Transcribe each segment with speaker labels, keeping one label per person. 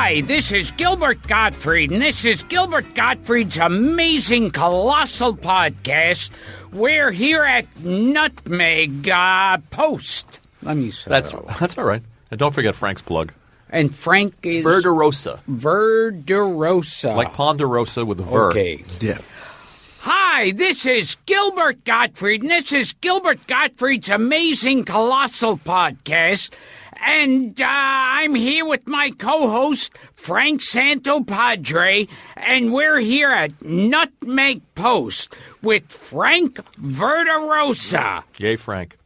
Speaker 1: Hi, this is Gilbert Gottfried, and this is Gilbert Gottfried's amazing Colossal podcast. We're here at Nutmeg Post. Let me say
Speaker 2: That's all right. And don't forget Frank's plug.
Speaker 1: And Frank is...
Speaker 2: Verderosa.
Speaker 1: Verderosa.
Speaker 2: Like Ponderosa with a ver.
Speaker 1: Okay.
Speaker 3: Yeah.
Speaker 1: Hi, this is Gilbert Gottfried, and this is Gilbert Gottfried's amazing Colossal podcast. And I'm here with my co-host, Frank Santopadre, and we're here at Nutmeg Post with Frank Verderosa.
Speaker 2: Yay, Frank.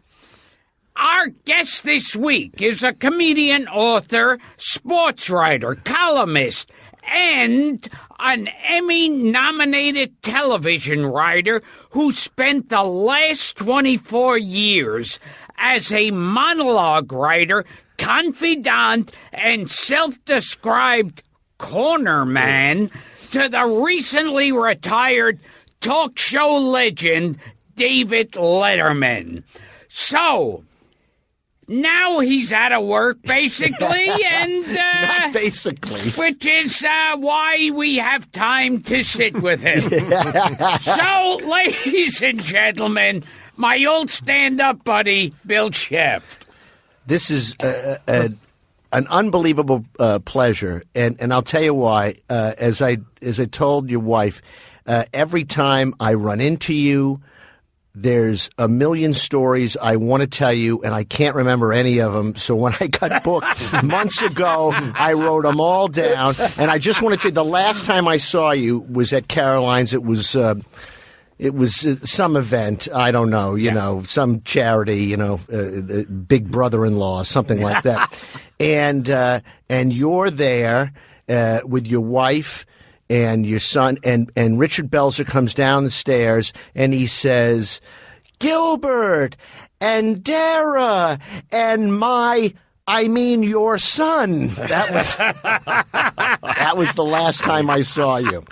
Speaker 1: Our guest this week is a comedian, author, sports writer, columnist, and an Emmy-nominated television writer who spent the last 24 years as a monologue writer, confidant, and self-described corner man to the recently retired talk show legend David Letterman. So, now he's out of work, basically, and...
Speaker 3: Not basically.
Speaker 1: Which is why we have time to sit with him. So, ladies and gentlemen, my old stand-up buddy, Bill Scheft.
Speaker 3: This is an unbelievable pleasure, and I'll tell you why. As I told your wife, every time I run into you, there's a million stories I want to tell you, and I can't remember any of them. So when I got booked months ago, I wrote them all down. And I just want to tell you, the last time I saw you was at Caroline's. It was some event. I don't know, you know, some charity, big brother-in-law, something like that. And you're there with your wife and your son, and Richard Belzer comes down the stairs, and he says, Gilbert and Dara and your son. That was the last time I saw you.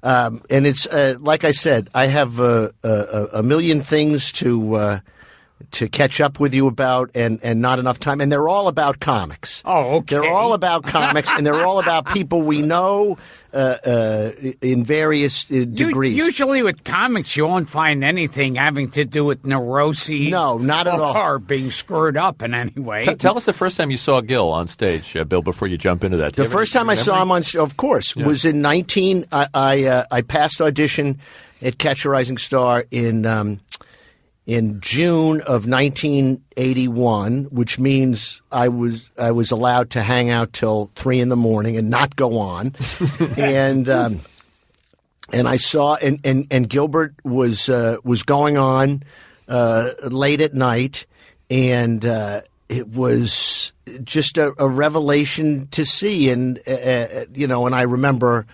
Speaker 3: And it's like I said, I have a million things to catch up with you about, and not enough time. And they're all about comics.
Speaker 1: Oh, okay.
Speaker 3: They're all about comics, and they're all about people we know in various degrees.
Speaker 1: Usually with comics, you won't find anything having to do with neuroses.
Speaker 3: No, not at all.
Speaker 1: Or being screwed up in any way.
Speaker 2: Tell us the first time you saw Gil on stage, Bill, before you jump into that.
Speaker 3: The first time I saw him on stage, of course, was in I passed audition at Catch a Rising Star in June of 1981, which means I was allowed to hang out till 3 a.m. and not go on, and I saw and Gilbert was going on late at night, and it was just a revelation to see, and and I remember.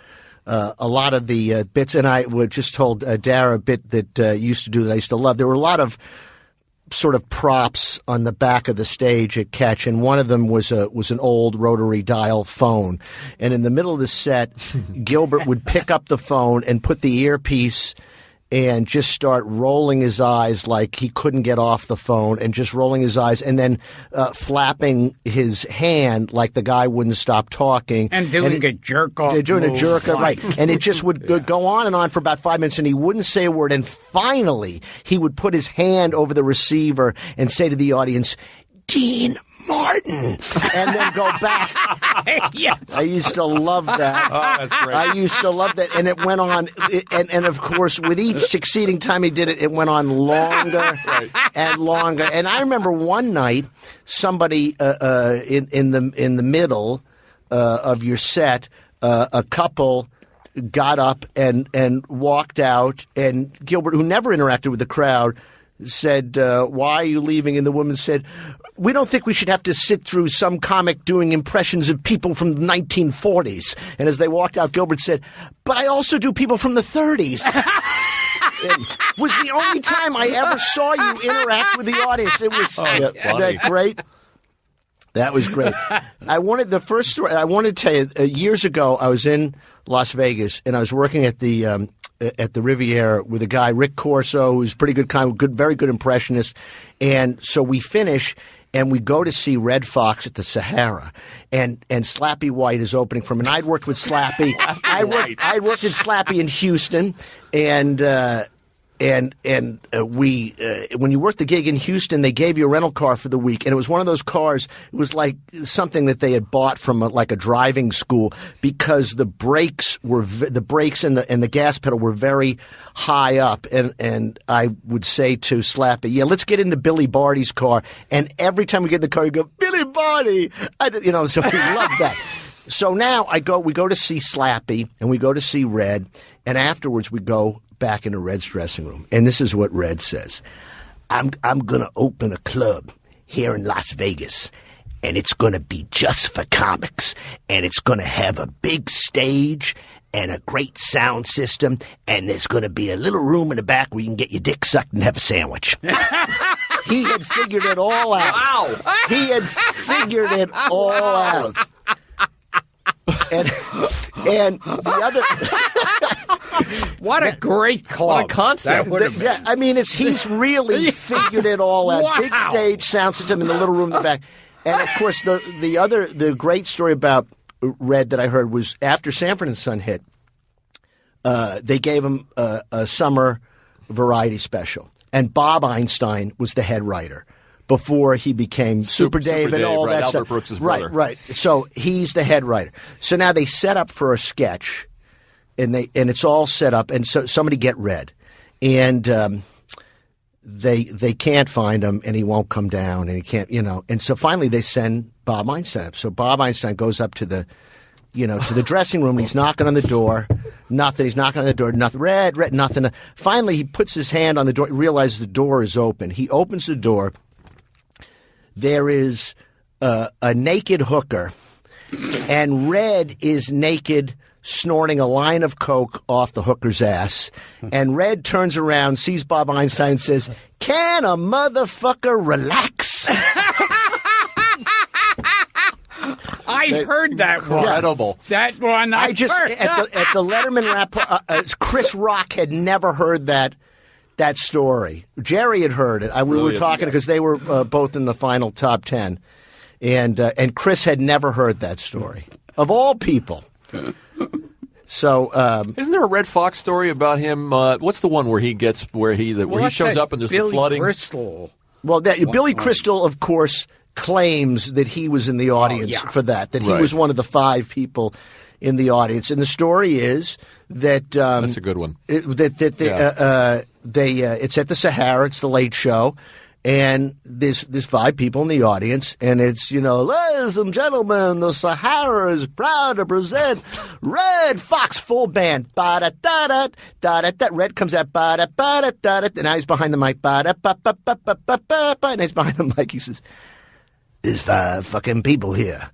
Speaker 3: A lot of the bits, and I just told Dara a bit that used to do that I used to love. There were a lot of sort of props on the back of the stage at Catch, and one of them was an old rotary dial phone. And in the middle of the set, Gilbert would pick up the phone and put the earpiece and just start rolling his eyes like he couldn't get off the phone, and just rolling his eyes, and then flapping his hand like the guy wouldn't stop talking.
Speaker 1: And doing a jerk-off
Speaker 3: doing
Speaker 1: move,
Speaker 3: a jerk-off, right. And it just would go on for about 5 minutes, and he wouldn't say a word. And finally, he would put his hand over the receiver and say to the audience, Dean Martin, and then go back.
Speaker 1: Yeah.
Speaker 3: I used to love that.
Speaker 2: Oh, that's great.
Speaker 3: I used to love that. And it went on, and of course, with each succeeding time he did it, it went on longer and longer. And I remember one night, somebody in the middle of your set, a couple got up and walked out, and Gilbert, who never interacted with the crowd, said, why are you leaving? And the woman said, we don't think we should have to sit through some comic doing impressions of people from the 1940s. And as they walked out, Gilbert said, but I also do people from the 30s. It was the only time I ever saw you interact with the audience. It was that great. That was great. I wanted to tell you, years ago, I was in Las Vegas, and I was working at the Riviera with a guy, Rick Corso, who's pretty good, very good impressionist. And so we finish, and we go to see Red Fox at the Sahara, and Slappy White is opening for him. And I'd worked with Slappy. I worked with Slappy in Houston, and we when you worked the gig in Houston, they gave you a rental car for the week, and it was one of those cars. It was like something that they had bought from a driving school, because the brakes and the gas pedal were very high up, and I would say to Slappy, "Yeah, let's get into Billy Barty's car." And every time we get in the car, you go, "Billy Barty," so we love that. So now we go to see Slappy, and we go to see Red, and afterwards we go back into Red's dressing room, and this is what Red says: I'm gonna open a club here in Las Vegas, and it's gonna be just for comics, and it's gonna have a big stage and a great sound system, and there's gonna be a little room in the back where you can get your dick sucked and have a sandwich. He had figured it all out. Wow. He had figured it all out. And the other
Speaker 1: What a great club.
Speaker 2: What a concept.
Speaker 3: yeah, I mean, he's really figured it all out.
Speaker 1: Wow.
Speaker 3: Big stage, sound system in the little room in the back. And of course, the great story about Red that I heard was after Sanford and Son hit, they gave him a summer variety special, and Bob Einstein was the head writer before he became Super Dave and all that
Speaker 2: Albert
Speaker 3: stuff.
Speaker 2: Brooks' brother.
Speaker 3: Right. So he's the head writer. So now they set up for a sketch, and it's all set up, and so somebody get Red, and they can't find him, and he won't come down, and he can't, and so finally they send Bob Einstein up. So Bob Einstein goes up to the dressing room, and he's knocking on the door. Nothing. He's knocking on the door. Nothing. Red. Nothing. Finally, he puts his hand on the door. Realizes the door is open. He opens the door. There is a naked hooker, and Red is naked, snorting a line of coke off the hooker's ass. And Red turns around, sees Bob Einstein, and says, "Can a motherfucker relax?"
Speaker 1: I heard that one.
Speaker 2: Incredible.
Speaker 1: That one I heard.
Speaker 3: At the Letterman rap, Chris Rock had never heard that story. Jerry had heard it. We were talking because they were both in the final top 10, and Chris had never heard that story of all people. So,
Speaker 2: isn't there a Red Fox story about him? What's the one where he shows up and there's the flooding?
Speaker 1: Crystal.
Speaker 3: Well, Billy Crystal, of course, claims that he was in the audience for that he was one of the 5 people in the audience, and the story is that
Speaker 2: that's a good one.
Speaker 3: It's at the Sahara. It's the Late Show, and there's 5 people in the audience, and it's ladies and gentlemen, the Sahara is proud to present Red Fox full band. Ba da da da da da da. Red comes out. Ba da ba da da da. And now he's behind the mic. Ba da ba ba ba ba ba ba. And he's behind the mic. He says, "There's 5 fucking people here.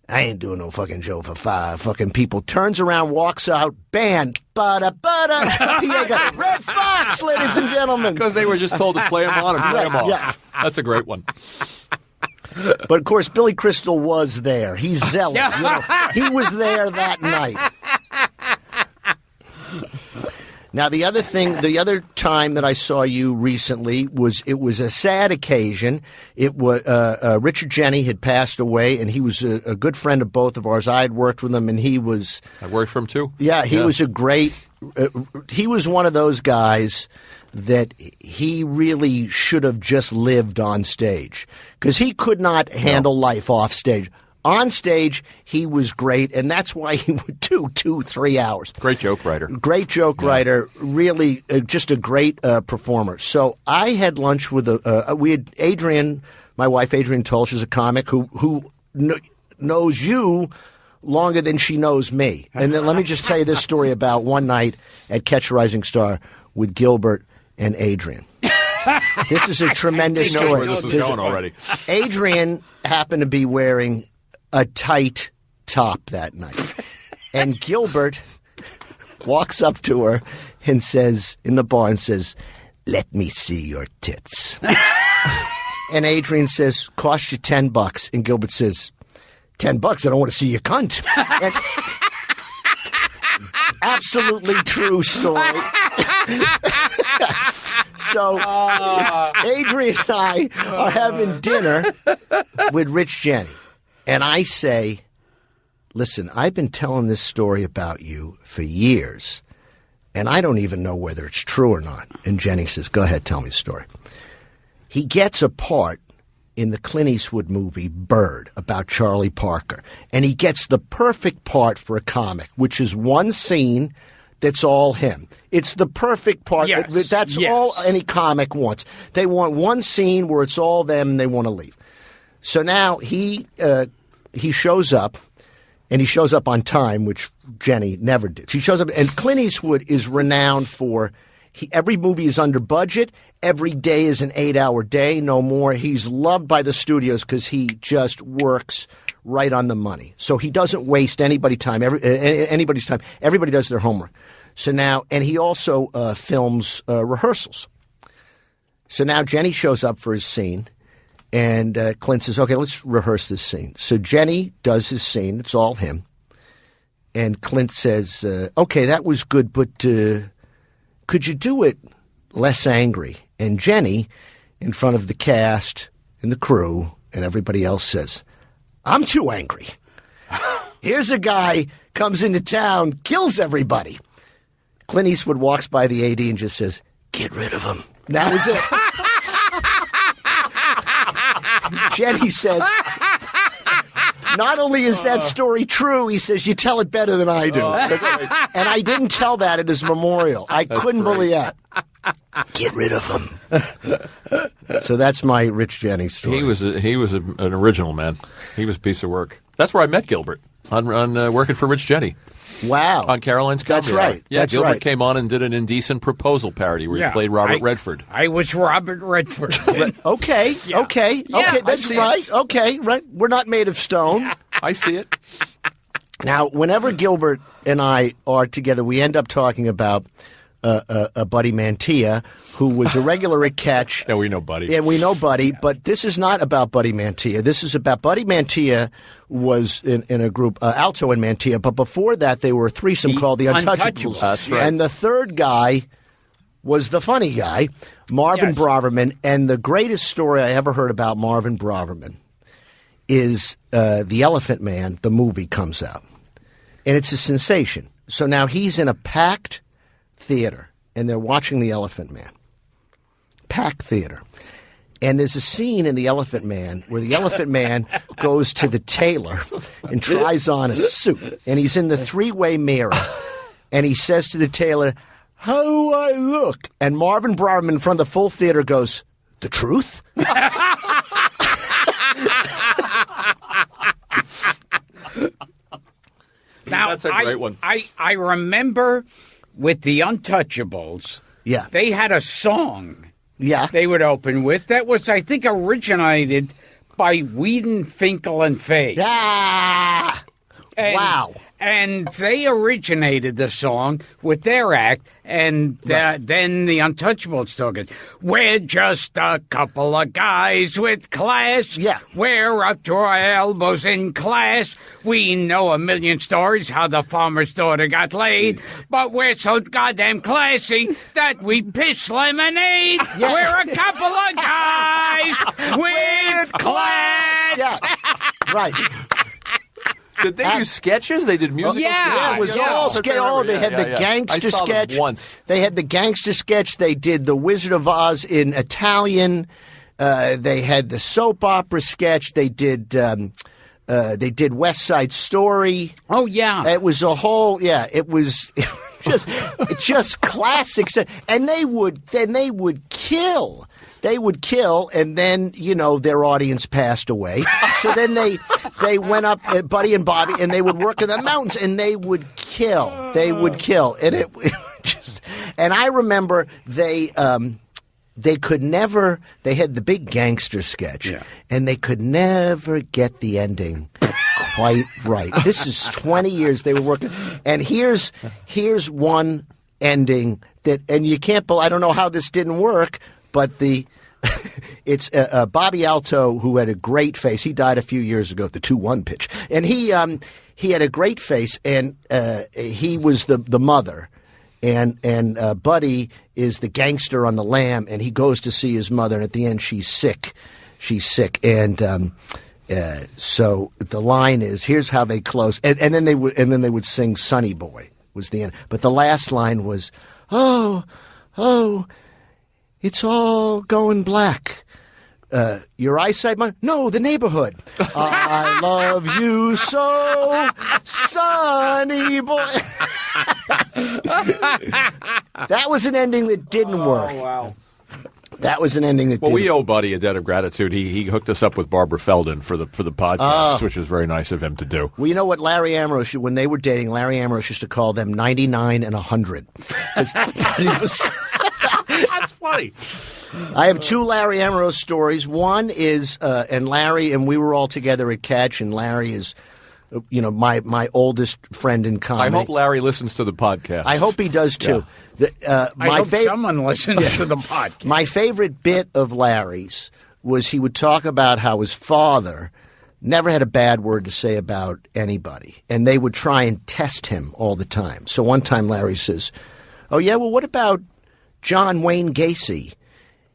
Speaker 3: I ain't doing no fucking show for 5 fucking people." Turns around, walks out, band, ba-da, ba-da. PA got Red Fox, ladies and gentlemen.
Speaker 2: Because they were just told to play him on and play him off.
Speaker 3: Yeah.
Speaker 2: That's a great one.
Speaker 3: But, of course, Billy Crystal was there. He's zealous. He was there that night. Now, the other time that I saw you recently was a sad occasion. It was Richard Jenney had passed away, and he was a good friend of both of ours. I had worked with him, and he was.
Speaker 2: I worked for him too.
Speaker 3: Yeah, he was a great. He was one of those guys that he really should have just lived on stage, because he could not handle life off stage. On stage, he was great, and that's why he would do 2-3 hours.
Speaker 2: Great joke writer.
Speaker 3: Great joke writer. Really, just a great performer. So I had lunch with we had Adrienne, my wife Adrienne Tolsch, is a comic who knows you longer than she knows me. And then let me just tell you this story about one night at Catch a Rising Star with Gilbert and Adrienne. This is a tremendous
Speaker 2: He knows
Speaker 3: story.
Speaker 2: where this is going already.
Speaker 3: Adrienne happened to be wearing a tight top that night. And Gilbert walks up to her and says, in the bar, and says, "Let me see your tits." And Adrienne says, "Cost you $10. And Gilbert says, $10? I don't want to see your cunt." And absolutely true story. So Adrian and I are having dinner with Rich Jeni. And I say, listen, I've been telling this story about you for years, and I don't even know whether it's true or not. And Jeni says, go ahead, tell me the story. He gets a part in the Clint Eastwood movie Bird about Charlie Parker. And he gets the perfect part for a comic, which is one scene that's all him. It's the perfect part.
Speaker 1: Yes,
Speaker 3: That's all any comic wants. They want one scene where it's all them and they want to leave. So now he shows up, and he shows up on time, which Jeni never did. She shows up, and Clint Eastwood is renowned for every movie is under budget. Every day is an 8-hour day, no more. He's loved by the studios because he just works right on the money. So he doesn't waste anybody's time. Anybody's time. Everybody does their homework. So now, and he also films rehearsals. So now Jeni shows up for his scene. And Clint says, okay, let's rehearse this scene. So Jeni does his scene. It's all him. And Clint says, okay, that was good, but could you do it less angry? And Jeni, in front of the cast and the crew and everybody else, says, I'm too angry. Here's a guy, comes into town, kills everybody. Clint Eastwood walks by the AD and just says, get rid of him. That was it. Jeni says, not only is that story true, he says, you tell it better than I do. And I didn't tell that at his memorial. I couldn't believe that. Get rid of him. So that's my Rich Jeni story.
Speaker 2: He was an original, man. He was a piece of work. That's where I met Gilbert, on working for Rich Jeni.
Speaker 3: Wow.
Speaker 2: On Caroline's Comedy.
Speaker 3: That's right.
Speaker 2: Yeah,
Speaker 3: that's
Speaker 2: Gilbert
Speaker 3: right.
Speaker 2: came on and did an Indecent Proposal parody where he played Robert Redford.
Speaker 1: I was Robert Redford.
Speaker 3: Okay,
Speaker 1: Yeah.
Speaker 3: okay,
Speaker 1: Yeah,
Speaker 3: okay, that's right.
Speaker 2: it.
Speaker 3: Okay, right. We're not made of stone.
Speaker 2: I see it.
Speaker 3: Now, whenever Gilbert and I are together, we end up talking about Buddy Mantilla, who was a regular at Catch.
Speaker 2: Yeah, we know Buddy.
Speaker 3: Yeah, we know Buddy, but this is not about Buddy Mantilla. This is about Buddy Mantilla was in a group, Alto and Mantilla, but before that they were a threesome called the Untouchables.
Speaker 2: That's right.
Speaker 3: And the third guy was the funny guy, Marvin Braverman. And the greatest story I ever heard about Marvin Braverman is The Elephant Man, the movie comes out. And it's a sensation. So now he's in a packed theater, and they're watching The Elephant Man. Packed theater. And there's a scene in The Elephant Man where the Elephant Man goes to the tailor and tries on a suit. And he's in the three-way mirror. And he says to the tailor, how do I look? And Marvin Braverman in front of the full theater goes, the truth?
Speaker 1: Now,
Speaker 2: that's a great one.
Speaker 1: I remember with the Untouchables,
Speaker 3: Yeah.
Speaker 1: they had a song
Speaker 3: Yeah.
Speaker 1: they would open with that was, I think, originated by Whedon, Finkel, and Fay.
Speaker 3: Ah!
Speaker 1: And-
Speaker 3: Wow.
Speaker 1: And they originated the song with their act, and then the Untouchables took it. We're just a couple of guys with class.
Speaker 3: Yeah.
Speaker 1: We're up to our elbows in class. We know a million stories how the farmer's daughter got laid, but we're so goddamn classy that we piss lemonade.
Speaker 3: Yeah.
Speaker 1: We're a couple of guys with class.
Speaker 3: Yeah. Right.
Speaker 2: Did they do sketches? They did musical
Speaker 1: Yeah,
Speaker 2: sketches?
Speaker 3: Yeah, it was all sketch. Oh, they had the gangster
Speaker 2: I saw them
Speaker 3: sketch.
Speaker 2: once.
Speaker 3: They had the gangster sketch. They did the Wizard of Oz in Italian. They had the soap opera sketch. They did West Side Story.
Speaker 1: Oh, yeah.
Speaker 3: It was a whole. Yeah, it was just classic stuff. And they would kill. They would kill, and then, their audience passed away. So then they went up, Buddy and Bobby, and they would work in the mountains, and they would kill. They would kill. And it just, and I remember they could never, they had the big gangster sketch, and they could never get the ending quite right. This is 20 years they were working. And here's one ending that, and you can't believe, I don't know how this didn't work, but it's Bobby Alto, who had a great face. He died a few years ago at the 2-1 pitch. And he had a great face, and he was the mother. and Buddy is the gangster on the lam, and he goes to see his mother, and at the end she's sick. And so the line is, here's how they close, and then they would sing "Sonny Boy" was the end, but the last line was, oh, it's all going black. Your eyesight, no, the neighborhood. I love you so, Sonny Boy. That was an ending that didn't work.
Speaker 2: Oh, wow.
Speaker 3: That was an ending that didn't work.
Speaker 2: We owe Buddy a debt of gratitude. He hooked us up with Barbara Feldon for the podcast, which was very nice of him to do.
Speaker 3: Well, you know what Larry Ambrose, when they were dating, Larry Ambrose used to call them 99 and 100. That's
Speaker 2: funny.
Speaker 3: I have two Larry Ambrose stories. One is, and we were all together at Catch, and Larry is, my oldest friend in comedy.
Speaker 2: I hope Larry listens to the podcast.
Speaker 3: I hope he does too.
Speaker 1: Yeah. I hope someone listens to the podcast.
Speaker 3: My favorite bit of Larry's was he would talk about how his father never had a bad word to say about anybody, and they would try and test him all the time. So one time Larry says, "Oh yeah, well what about John Wayne Gacy?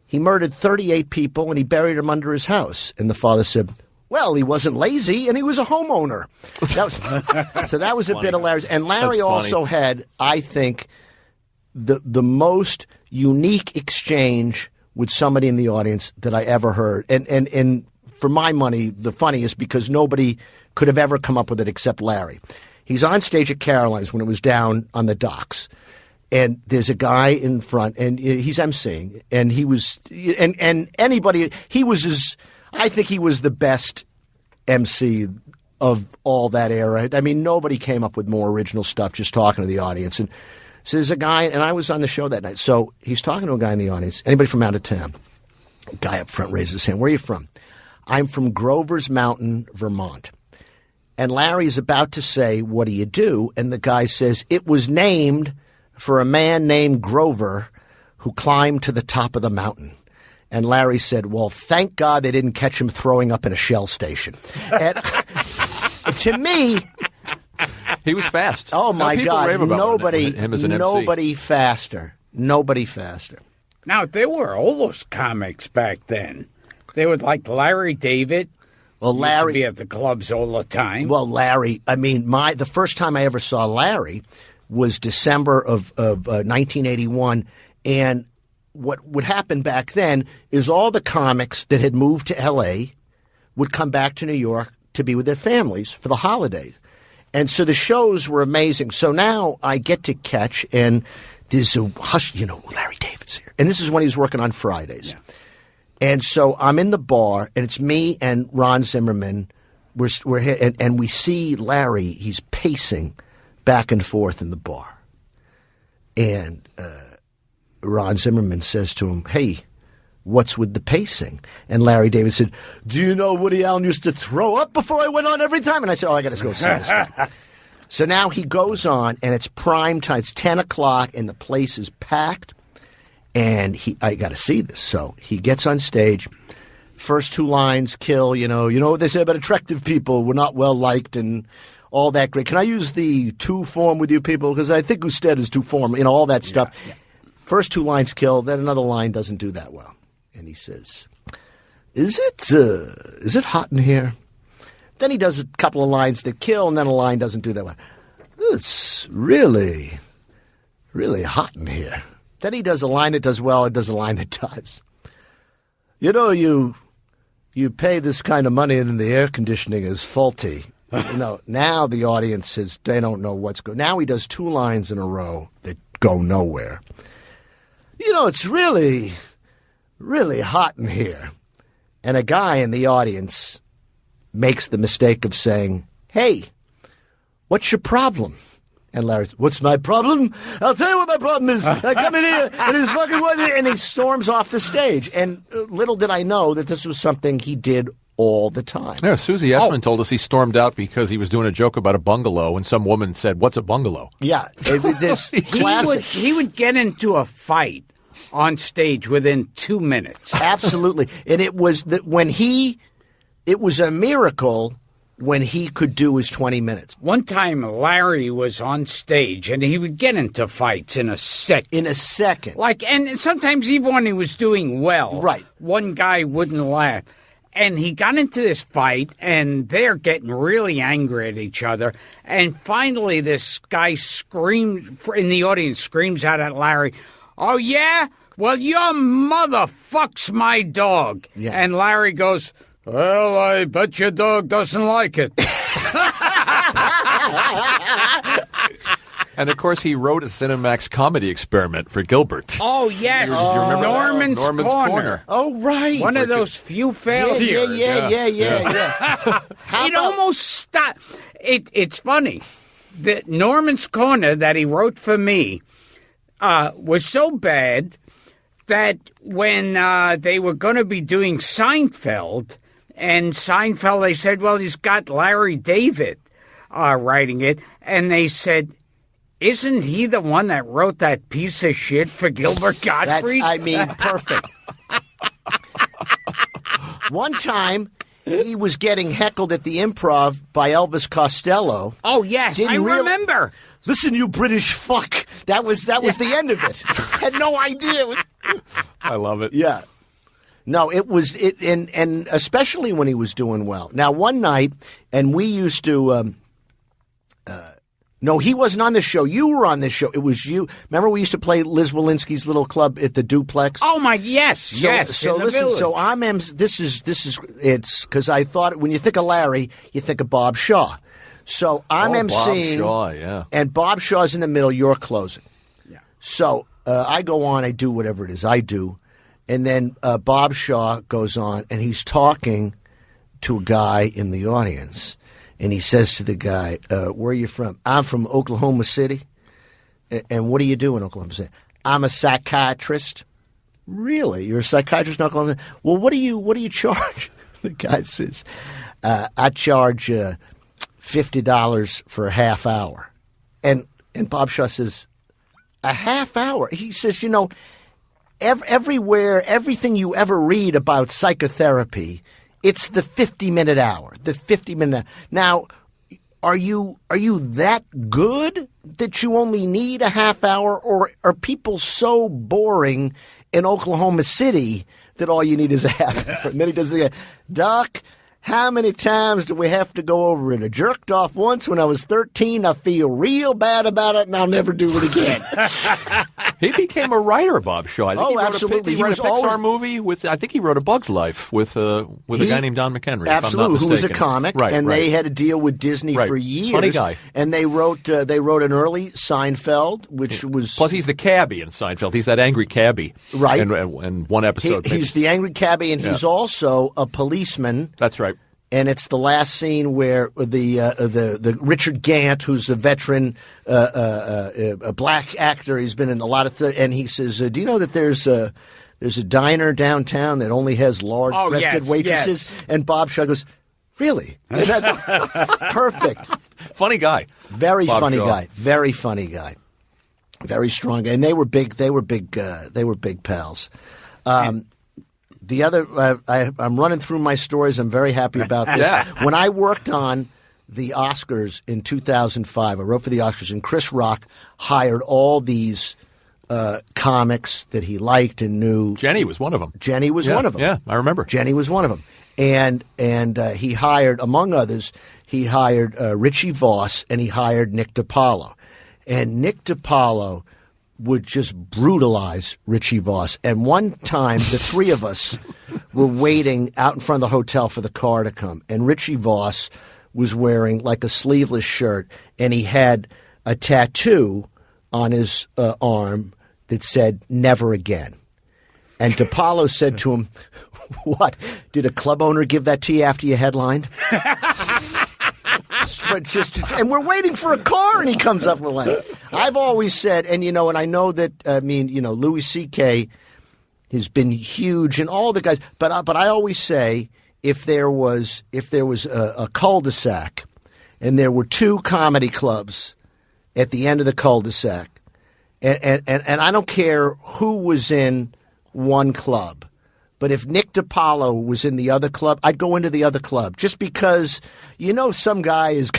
Speaker 3: He murdered 38 people and he buried them under his house." And the father said, "Well, he wasn't lazy and he was a homeowner." So that was a bit of Larry's. And Larry also had, I think, the most unique exchange with somebody in the audience that I ever heard. And for my money, the funniest, because nobody could have ever come up with it except Larry. He's on stage at Caroline's when it was down on the docks. And there's a guy in front, and he's emceeing, and he was, and anybody, I think he was the best MC of all that era. I mean, nobody came up with more original stuff just talking to the audience. And so there's a guy, and I was on the show that night, so he's talking to a guy in the audience, anybody from out of town? A guy up front raises his hand. "Where are you from?" "I'm from Grover's Mountain, Vermont." And Larry's about to say, "What do you do?" And the guy says, "It was named for a man named Grover who climbed to the top of the mountain." And Larry said, "Well, thank God they didn't catch him throwing up in a Shell station." And to me,
Speaker 2: he was fast.
Speaker 3: Oh my God! Nobody faster. Nobody faster.
Speaker 1: Now there were all those comics back then. They were like Larry David.
Speaker 3: Well, Larry
Speaker 1: used to be at the clubs all the time.
Speaker 3: Well, Larry. I mean, the first time I ever saw Larry was December of 1981, and what would happen back then is all the comics that had moved to L.A. would come back to New York to be with their families for the holidays. And so the shows were amazing. So now I get to Catch, and there's a hush, Larry David's here. And this is when he was working on Fridays. Yeah. And so I'm in the bar, and it's me and Ron Zimmerman. We're here, and we see Larry. He's pacing back and forth in the bar. And Ron Zimmerman says to him, "Hey, what's with the pacing?" And Larry David said, "Do you know Woody Allen used to throw up before I went on every time?" And I said, "Oh, I got to go see this guy." So now he goes on, and it's prime time. It's 10 o'clock, and the place is packed. And I got to see this. So he gets on stage. First two lines kill, you know what they say about attractive people. We're not well liked and all that great. Can I use the two form with you people? Because I think Usted is two form, all that stuff. Yeah. First two lines kill, then another line doesn't do that well. And he says, Is it hot in here? Then he does a couple of lines that kill, and then a line doesn't do that well. It's really, really hot in here. Then he does a line that does well, and does a line that does. You pay this kind of money and the air conditioning is faulty. Now the audience they don't know what's going. Now he does two lines in a row that go nowhere. It's really, really hot in here. And a guy in the audience makes the mistake of saying, "Hey, what's your problem?" And Larry says, "What's my problem? I'll tell you what my problem is. I come in here and it's fucking weather," and he storms off the stage. And little did I know that this was something he did all the time.
Speaker 2: Yeah, Susie Essman told us he stormed out because he was doing a joke about a bungalow, and some woman said, "What's a bungalow?"
Speaker 3: Yeah, this classic.
Speaker 1: He would get into a fight on stage within 2 minutes.
Speaker 3: Absolutely. And it was it was a miracle when he could do his 20 minutes.
Speaker 1: One time, Larry was on stage, and he would get into fights in a second.
Speaker 3: In a second.
Speaker 1: And sometimes even when he was doing well,
Speaker 3: right,
Speaker 1: one guy wouldn't laugh. And he got into this fight, and they're getting really angry at each other. And finally, this guy screams in the audience, screams out at Larry, "Oh, yeah? Well, your mother fucks my dog."
Speaker 3: Yeah.
Speaker 1: And Larry goes, "Well, I bet your dog doesn't like it."
Speaker 2: And, of course, he wrote a Cinemax comedy experiment for Gilbert.
Speaker 1: Oh, yes.
Speaker 2: You remember
Speaker 1: Norman's Corner.
Speaker 3: Oh, right.
Speaker 1: One of those few failures.
Speaker 3: Yeah.
Speaker 1: It almost stopped. It's funny that Norman's Corner that he wrote for me was so bad that when they were going to be doing Seinfeld, and Seinfeld, they said, well, he's got Larry David writing it, and they said, isn't he the one that wrote that piece of shit for Gilbert Gottfried?
Speaker 3: Perfect. One time, he was getting heckled at the Improv by Elvis Costello.
Speaker 1: Oh, yes, I remember.
Speaker 3: Listen, you British fuck. That was the end of it. Had no idea.
Speaker 2: I love it.
Speaker 3: Yeah. No, and especially when he was doing well. Now, one night, and we used to... No, he wasn't on this show. You were on this show. It was you. Remember we used to play Liz Walensky's little club at the Duplex?
Speaker 1: Oh my, yes.
Speaker 3: So listen, so it's because I thought when you think of Larry, you think of Bob Shaw. So I'm emceeing.
Speaker 2: Bob Shaw, yeah.
Speaker 3: And Bob Shaw's in the middle, you're closing.
Speaker 1: Yeah.
Speaker 3: So I go on, I do whatever it is I do. And then Bob Shaw goes on and he's talking to a guy in the audience. And he says to the guy, where are you from? I'm from Oklahoma City. And what do you do in Oklahoma City? I'm a psychiatrist. Really? You're a psychiatrist in Oklahoma City? Well, what do you charge? The guy says, I charge $50 for a half hour. And Bob Shaw says, a half hour? He says, everywhere, everything you ever read about psychotherapy, it's the 50-minute hour, the 50-minute. Now, are you that good that you only need a half hour, or are people so boring in Oklahoma City that all you need is a half hour? And then he does the Doc, how many times do we have to go over it? I jerked off once when I was 13. I feel real bad about it, and I'll never do it again.
Speaker 2: He became a writer, Bob Shaw.
Speaker 3: Absolutely.
Speaker 2: He wrote a Pixar movie with. I think he wrote A Bug's Life with a guy named Don McHenry.
Speaker 3: Absolutely, who was a comic,
Speaker 2: right,
Speaker 3: they had a deal with Disney for years.
Speaker 2: Funny guy.
Speaker 3: And they wrote an early Seinfeld, which was
Speaker 2: plus he's the cabbie in Seinfeld. He's that angry cabbie,
Speaker 3: right?
Speaker 2: And one episode,
Speaker 3: he's the angry cabbie, and he's also a policeman.
Speaker 2: That's right.
Speaker 3: And it's the last scene where the Richard Gant, who's a veteran, a black actor, he's been in a lot of and he says, "Do you know that there's a diner downtown that only has large-breasted waitresses?"
Speaker 1: Yes.
Speaker 3: And Bob Shaw goes, "Really?" And that's perfect.
Speaker 2: Funny guy,
Speaker 3: very
Speaker 2: Bob
Speaker 3: funny
Speaker 2: Shaw.
Speaker 3: guy, very funny guy, very strong guy, and they were big pals. The other, I'm running through my stories. I'm very happy about this.
Speaker 2: Yeah.
Speaker 3: When I worked on the Oscars in 2005, I wrote for the Oscars, and Chris Rock hired all these comics that he liked and knew.
Speaker 2: Jenny was one of them.
Speaker 3: Jenny was one of them.
Speaker 2: Yeah, I remember.
Speaker 3: Jenny was one of them. And he hired, among others, Richie Voss, and he hired Nick DiPaolo. And Nick DiPaolo would just brutalize Richie Voss. And one time, the three of us were waiting out in front of the hotel for the car to come. And Richie Voss was wearing like a sleeveless shirt, and he had a tattoo on his arm that said, "Never again." And DiPaolo said to him, "What? Did a club owner give that to you after you headlined?" And we're waiting for a car, and he comes up with that. I've always said, and I know that, Louis C.K. has been huge, and all the guys, but I always say, if there was a cul-de-sac, and there were two comedy clubs at the end of the cul-de-sac, and I don't care who was in one club, But if Nick DiPaolo was in the other club, I'd go into the other club just because some guy is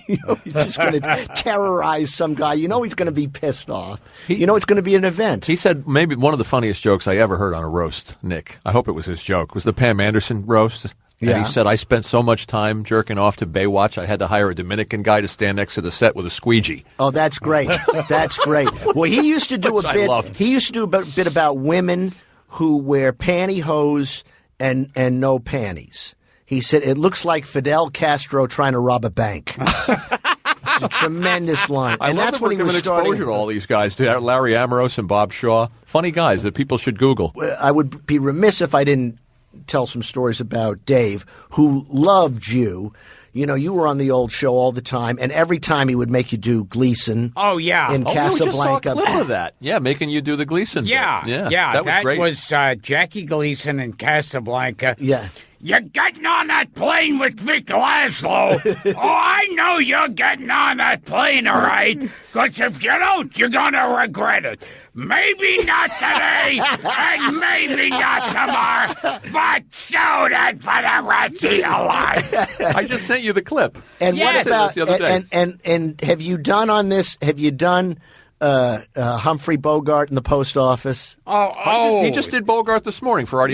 Speaker 3: he's just going to terrorize some guy. He's going to be pissed off. It's going to be an event.
Speaker 2: He said maybe one of the funniest jokes I ever heard on a roast, Nick, I hope it was his joke, was the Pam Anderson roast. And he said, I spent so much time jerking off to Baywatch, I had to hire a Dominican guy to stand next to the set with a squeegee.
Speaker 3: Oh, that's great. That's great. Well, he used to do a bit. He used to do a bit about women who wear pantyhose and no panties. He said, it looks like Fidel Castro trying to rob a bank. It's a tremendous line.
Speaker 2: I love that we're giving exposure to all these guys, to Larry Amorose and Bob Shaw. Funny guys that people should Google.
Speaker 3: I would be remiss if I didn't tell some stories about Dave, who loved you. You were on the old show all the time, and every time he would make you do Gleason.
Speaker 1: Oh, yeah.
Speaker 3: In Casablanca.
Speaker 2: We just saw a clip of that. Yeah, making you do the Gleason.
Speaker 1: Yeah.
Speaker 2: That was great.
Speaker 1: Was Jackie Gleason in Casablanca.
Speaker 3: Yeah.
Speaker 1: You're getting on that plane with Vic Laszlo. Oh, I know you're getting on that plane, all right? Because if you don't, you're going to regret it. Maybe not today, and maybe not tomorrow, but show that for the rest of your life.
Speaker 2: I just sent you the clip.
Speaker 3: And
Speaker 1: what
Speaker 3: about
Speaker 2: the other day.
Speaker 3: And have you done on this? Have you done Humphrey Bogart in the post office?
Speaker 1: Oh,
Speaker 2: he just did Bogart this morning for RDI.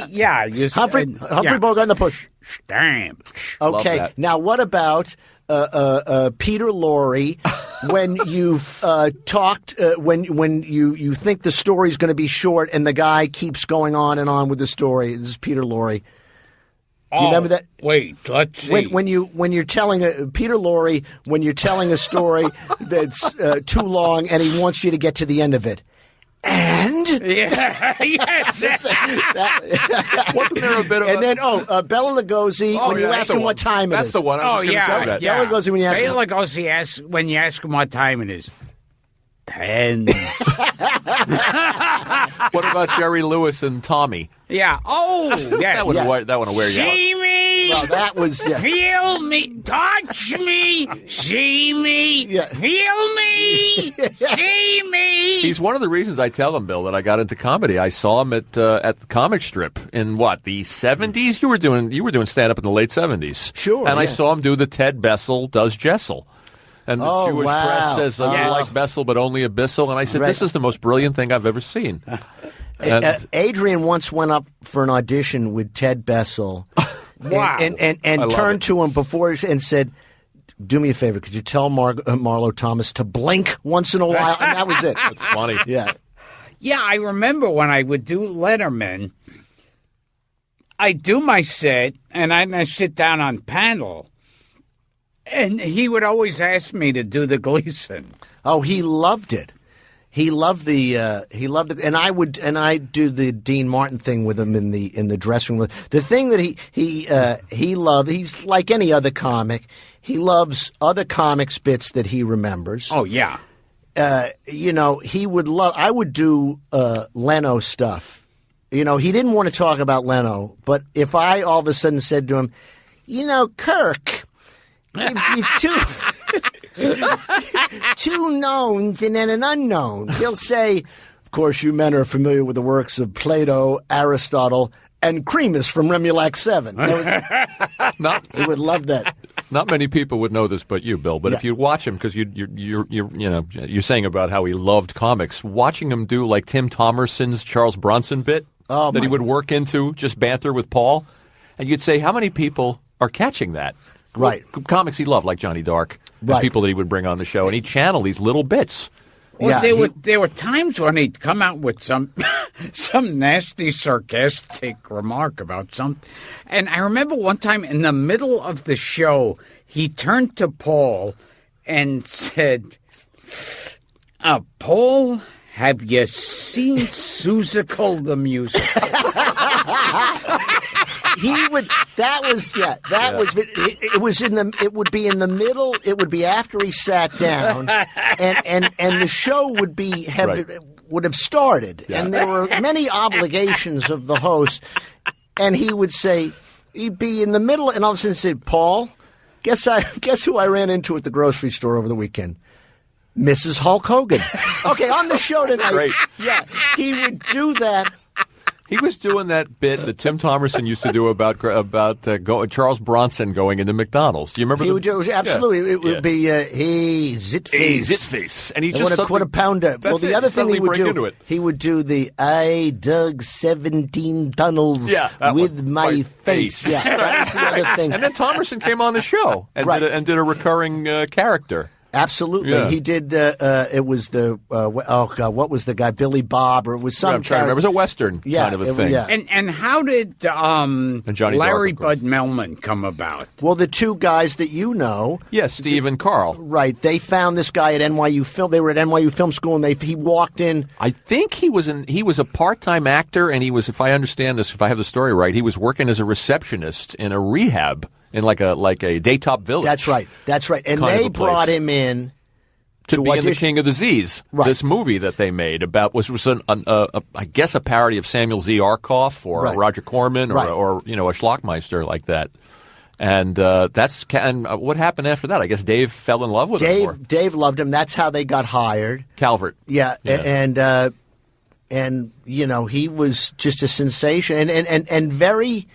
Speaker 1: Yeah, because
Speaker 3: Humphrey Bogart in the push.
Speaker 1: Damn.
Speaker 3: Okay, now what about Peter Lorre? When you've talked, when you think the story's going to be short, and the guy keeps going on and on with the story. This is Peter Lorre. Do you remember that?
Speaker 1: Wait, let's see.
Speaker 3: When you're telling Peter Lorre, when you're telling a story that's too long, and he wants you to get to the end of it. And
Speaker 1: yes.
Speaker 2: Wasn't there a bit of?
Speaker 3: And then Bela Lugosi when you ask him what time it is.
Speaker 2: That's the one. I was going to say that.
Speaker 3: Bela Lugosi when you ask him.
Speaker 1: Bela Lugosi when you ask him what time it is. 10.
Speaker 2: What about Jerry Lewis and Tommy?
Speaker 1: Yeah. Oh, yeah.
Speaker 2: That one will wear you out.
Speaker 1: See me.
Speaker 3: Well, that was
Speaker 1: feel me. Touch me. See me. Feel me. See me.
Speaker 2: He's one of the reasons I tell him, Bill, that I got into comedy. I saw him at the comic strip in the 70s. You were doing stand up in the late 70s.
Speaker 3: Sure.
Speaker 2: And I saw him do the Ted Bessel does Jessel. And the Jewish press says, I like Bessel, but only a Bissell. And I said, this is the most brilliant thing I've ever seen.
Speaker 3: Adrian once went up for an audition with Ted Bessel.
Speaker 1: Wow.
Speaker 3: And turned to him before and said, do me a favor, could you tell Marlo Thomas to blink once in a while? And that was it.
Speaker 2: That's funny.
Speaker 3: Yeah.
Speaker 1: Yeah, I remember when I would do Letterman, I do my set, and I sit down on panel. And he would always ask me to do the Gleason.
Speaker 3: Oh, he loved it. He loved it, and I'd do the Dean Martin thing with him in the dressing room. The thing that he loved, he's like any other comic. He loves other comics bits that he remembers.
Speaker 1: Oh yeah.
Speaker 3: He would love. I would do Leno stuff. He didn't want to talk about Leno, but if I all of a sudden said to him, Kirk. If you two knowns and then an unknown, he'll say, of course, you men are familiar with the works of Plato, Aristotle, and Cremus from Remulac 7. He would love that.
Speaker 2: Not many people would know this but you, Bill. But if you watch him, because you're saying about how he loved comics, watching him do like Tim Thomerson's Charles Bronson bit that he would work into, just banter with Paul, and you'd say, how many people are catching that?
Speaker 3: Right.
Speaker 2: Comics he loved, like Johnny Dark, and people that he would bring on the show, and he'd channel these little bits.
Speaker 1: Well, there were times when he'd come out with some nasty, sarcastic remark about something. And I remember one time in the middle of the show, he turned to Paul and said, Paul, have you seen Seussical the musical? It
Speaker 3: would be in the middle. It would be after he sat down, and the show would have started, and there were many obligations of the host, and he'd be in the middle, and all of a sudden say, Paul, guess who I ran into at the grocery store over the weekend? Mrs. Hulk Hogan. Okay, on the show tonight.
Speaker 2: Great.
Speaker 3: Yeah, he would do that.
Speaker 2: He was doing that bit that Tim Thomerson used to do about Charles Bronson going into McDonald's. Do you remember?
Speaker 3: He would do, absolutely.
Speaker 2: Yeah.
Speaker 3: It would be, hey, zit-face.
Speaker 2: Hey, zit-face. And he
Speaker 3: I
Speaker 2: just
Speaker 3: want a quarter pounder. Well, the other thing he would do the I dug 17 tunnels with my face. Yeah, that was the other thing.
Speaker 2: And then Thomerson came on the show and did a recurring character.
Speaker 3: Absolutely.
Speaker 2: Yeah.
Speaker 3: He did, it was the, what was the guy? Billy Bob, or it was some
Speaker 2: I'm trying to remember. It was a Western kind of a thing.
Speaker 3: Yeah.
Speaker 1: And how did Larry
Speaker 2: Dark,
Speaker 1: Bud Melman come about?
Speaker 3: Well, the two guys that you know.
Speaker 2: Yes, Steve and Carl.
Speaker 3: Right. They found this guy at NYU Film. They were at NYU Film School, and he walked in.
Speaker 2: I think he was a part-time actor, and he was, if I understand this, if I have the story right, he was working as a receptionist in a rehab. In like a Daytop Village.
Speaker 3: That's right. And they brought him in
Speaker 2: to be in The King of the Z's. Right. This movie that they made about was I guess a parody of Samuel Z. Arkoff or Roger Corman or a Schlockmeister like that. And what happened after that? I guess Dave fell in love with him.
Speaker 3: Dave loved him. That's how they got hired.
Speaker 2: Calvert.
Speaker 3: Yeah. And he was just a sensation. And very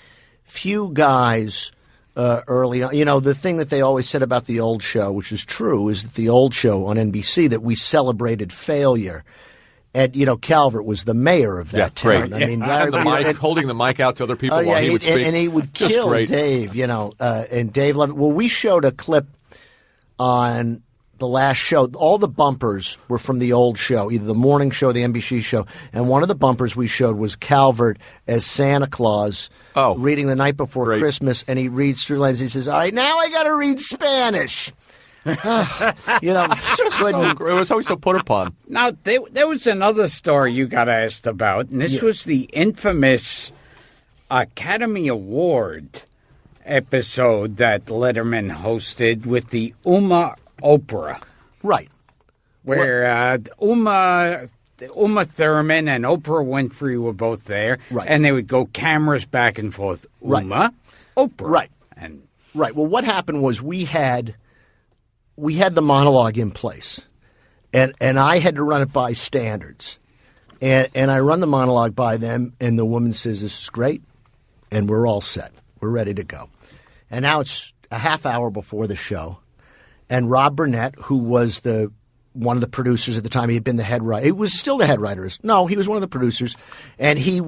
Speaker 3: few guys. Early on, the thing that they always said about the old show, which is true, is that the old show on NBC that we celebrated failure. And Calvert was the mayor of that town.
Speaker 2: Great.
Speaker 3: I mean,
Speaker 2: holding the mic out to other people while he would speak,
Speaker 3: and he would kill Dave. And Dave loved it. Well, we showed a clip on the last show. All the bumpers were from the old show, either the morning show or the NBC show. And one of the bumpers we showed was Calvert as Santa Claus. Reading The Night Before Christmas, and he reads through lines. He says, "All right, now I got to read Spanish."
Speaker 2: It was always so put upon.
Speaker 1: Now there was another story you got asked about, and this was the infamous Academy Award episode that Letterman hosted with the Uma Opera,
Speaker 3: right?
Speaker 1: Where Uma Thurman and Oprah Winfrey were both there, and they would go cameras back and forth. Uma, Oprah,
Speaker 3: Right. Well, what happened was we had the monologue in place, and I had to run it by standards, and I run the monologue by them, and the woman says, "This is great," and we're all set, we're ready to go, and now it's a half hour before the show, and Rob Burnett, who was one of the producers at the time. He had been the head writer. He was still the head writer. No, he was one of the producers, and he'd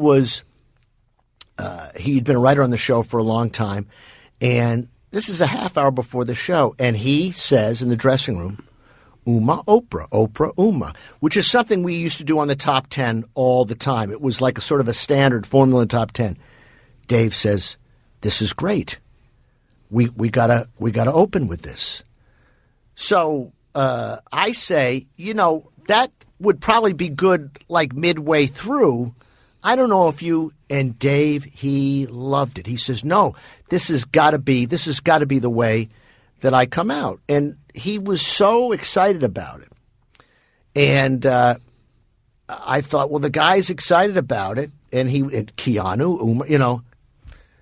Speaker 3: been a writer on the show for a long time. And this is a half hour before the show, and he says in the dressing room, "Uma, Oprah, Oprah, Uma," which is something we used to do on the Top 10 all the time. It was like a sort of a standard formula in Top 10. Dave says, "This is great. We gotta open with this." So. I say, that would probably be good like midway through. I don't know if you and Dave, he loved it. He says, "No, this has got to be the way that I come out." And he was so excited about it. And I thought, well, the guy's excited about it, and Keanu, Uma,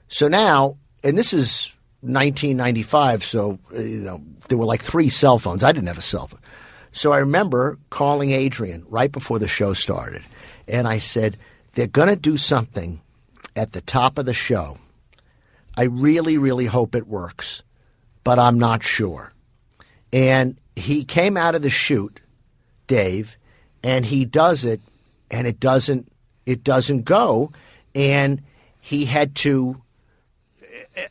Speaker 3: So now, and this is 1995, so there were like 3 cell phones. I didn't have a cell phone. So I remember calling Adrian right before the show started, and I said, "They're going to do something at the top of the show. I really, really hope it works, but I'm not sure." And he came out of the chute, Dave, and he does it, and it doesn't go, and he had to.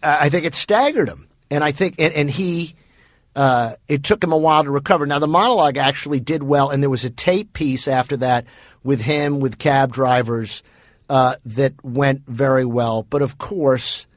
Speaker 3: I think it staggered him, and I think, and he, it took him a while to recover. Now the monologue actually did well, and there was a tape piece after that with him with cab drivers that went very well. But of course,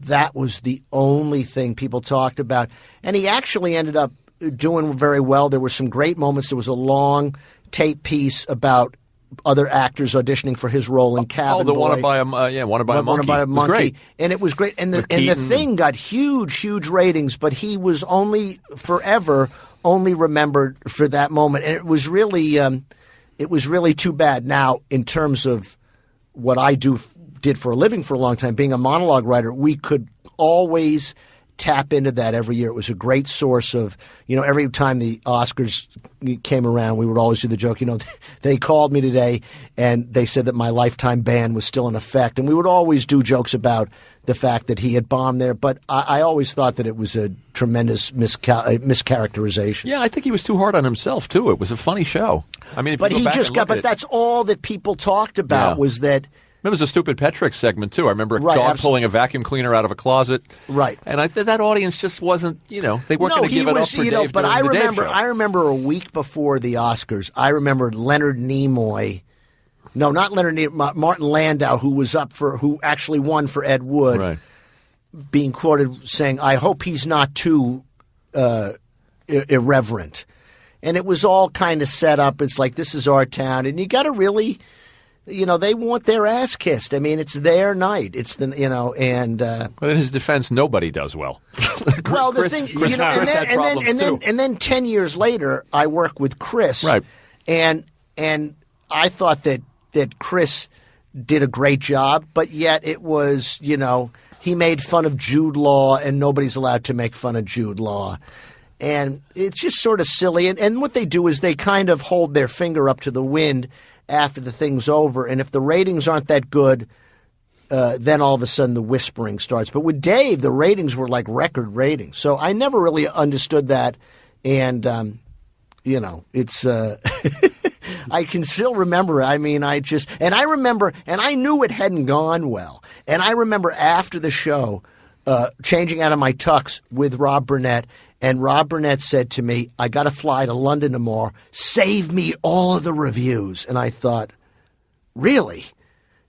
Speaker 3: that was the only thing people talked about, and he actually ended up doing very well. There were some great moments. There was a long tape piece about other actors auditioning for his role in Cabin Boy.
Speaker 2: Wanna Buy a Monkey.
Speaker 3: Wanna Buy a Monkey.
Speaker 2: It was great.
Speaker 3: And it was great. And the thing got huge ratings, but he was forever only remembered for that moment. And it was really too bad. Now, in terms of what I did for a living for a long time, being a monologue writer, we could always tap into that every year. It was a great source of, every time the Oscars came around, we would always do the joke, they called me today and they said that my lifetime ban was still in effect. And we would always do jokes about the fact that he had bombed there. But I always thought that it was a tremendous mischaracterization.
Speaker 2: Yeah, I think he was too hard on himself, too. It was a funny show. I mean,
Speaker 3: that's all that people talked about was that.
Speaker 2: It was a stupid Petrix segment, too. I remember a dog pulling a vacuum cleaner out of a closet.
Speaker 3: Right.
Speaker 2: And that audience just wasn't, they weren't going to give it up for Dave
Speaker 3: but
Speaker 2: during the Dave show.
Speaker 3: I remember a week before the Oscars, I remember Leonard Nimoy. No, not Leonard Nimoy. Martin Landau, who actually won for Ed Wood,
Speaker 2: right,
Speaker 3: being quoted saying, "I hope he's not too irreverent." And it was all kind of set up. It's like, this is our town, and you got to really. They want their ass kissed. I mean, it's their night. It's and.
Speaker 2: But in his defense, nobody does well.
Speaker 3: Well, the thing,
Speaker 2: Chris had problems too.
Speaker 3: And then 10 years later, I work with Chris,
Speaker 2: right?
Speaker 3: And I thought that Chris did a great job, but yet it was, he made fun of Jude Law, and nobody's allowed to make fun of Jude Law. And it's just sort of silly. And what they do is they kind of hold their finger up to the wind after the thing's over. And if the ratings aren't that good, then all of a sudden the whispering starts. But with Dave, the ratings were like record ratings. So I never really understood that. And, it's I can still remember. I mean, I remember, and I knew it hadn't gone well. And I remember after the show, changing out of my tux with Rob Burnett. And Rob Burnett said to me, "I got to fly to London tomorrow. Save me all of the reviews." And I thought, really?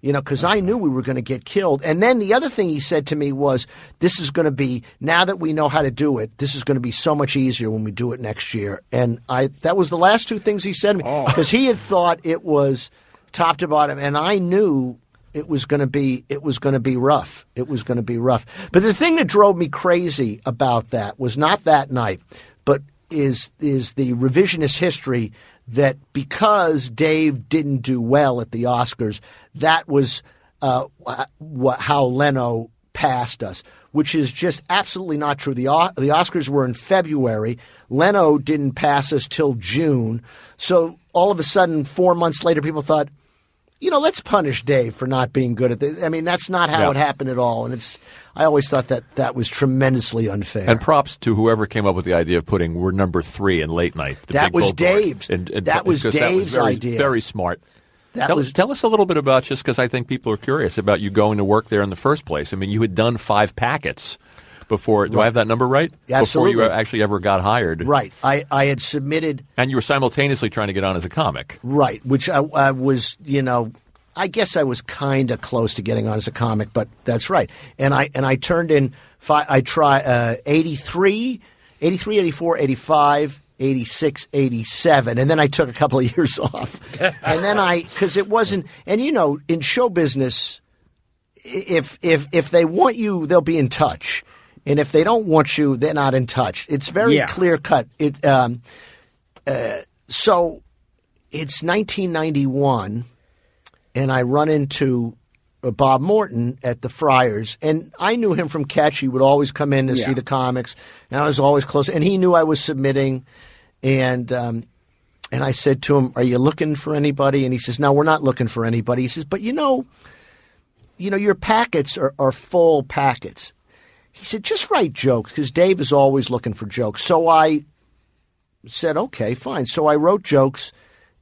Speaker 3: Because I knew we were going to get killed. And then the other thing he said to me was, this is going to be, now that we know how to do it, this is going to be so much easier when we do it next year. And that was the last two things he said to me. Because he had thought it was top to bottom. And I knew it was going to be rough. It was going to be rough. But the thing that drove me crazy about that was not that night, but is the revisionist history that because Dave didn't do well at the Oscars, that was how Leno passed us, which is just absolutely not true. The Oscars were in February. Leno didn't pass us till June. So all of a sudden, 4 months later, people thought, let's punish Dave for not being good at this. I mean, that's not how it happened at all. And I always thought that was tremendously unfair.
Speaker 2: And props to whoever came up with the idea of putting "We're number 3" in late night.
Speaker 3: That was Dave's. That was Dave's idea.
Speaker 2: Very smart. Tell us a little bit about, just because I think people are curious about you going to work there in the first place. I mean, you had done 5 packets before. Do I have that number right?
Speaker 3: Absolutely.
Speaker 2: Before you actually ever got hired.
Speaker 3: Right. I had submitted.
Speaker 2: And you were simultaneously trying to get on as a comic.
Speaker 3: Right. Which I was, I guess I was kind of close to getting on as a comic, but that's right. And I turned in 83, 84, 85, 86, 87, and then I took a couple of years off. And then because it wasn't, and in show business, if they want you, they'll be in touch. And if they don't want you, they're not in touch. It's very clear cut. So it's 1991, and I run into Bob Morton at the Friars, and I knew him from Catch. He would always come in to see the comics, and I was always close. And he knew I was submitting, and I said to him, "Are you looking for anybody?" And he says, "No, we're not looking for anybody." He says, "But your packets are full packets." He said, "Just write jokes," because Dave is always looking for jokes. So I said, "Okay, fine." So I wrote jokes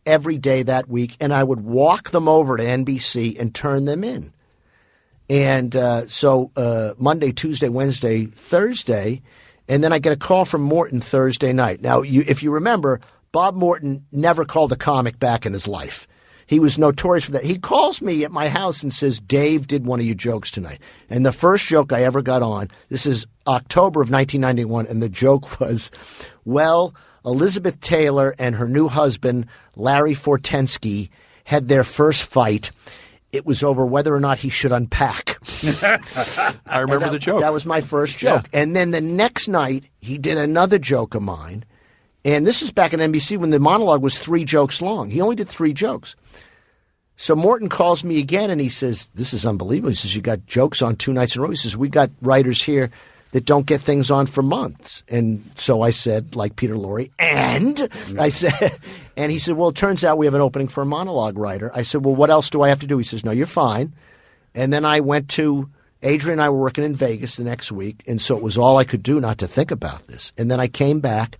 Speaker 3: every day that week, and I would walk them over to NBC and turn them in. And so Monday, Tuesday, Wednesday, Thursday, and then I get a call from Morton Thursday night. Now, if you remember, Bob Morton never called a comic back in his life. He was notorious for that. He calls me at my house and says, "Dave did one of your jokes tonight." And the first joke I ever got on, this is October of 1991, and the joke was, well, Elizabeth Taylor and her new husband, Larry Fortensky, had their first fight. It was over whether or not he should unpack.
Speaker 2: I remember the joke.
Speaker 3: That was my first joke. Yeah. And then the next night, he did another joke of mine. And this is back at NBC when the monologue was 3 jokes long. He only did 3 jokes. So Morton calls me again, and he says, "This is unbelievable." He says, "You got jokes on 2 nights in a row." He says, "We got writers here that don't get things on for months. And so I said, like Peter Lorre, and I said, and he said, well, it turns out we have an opening for a monologue writer. I said, well, what else do I have to do? He says, no, you're fine. And then I went to Adrian and I were working in Vegas the next week, and so it was all I could do not to think about this. And then I came back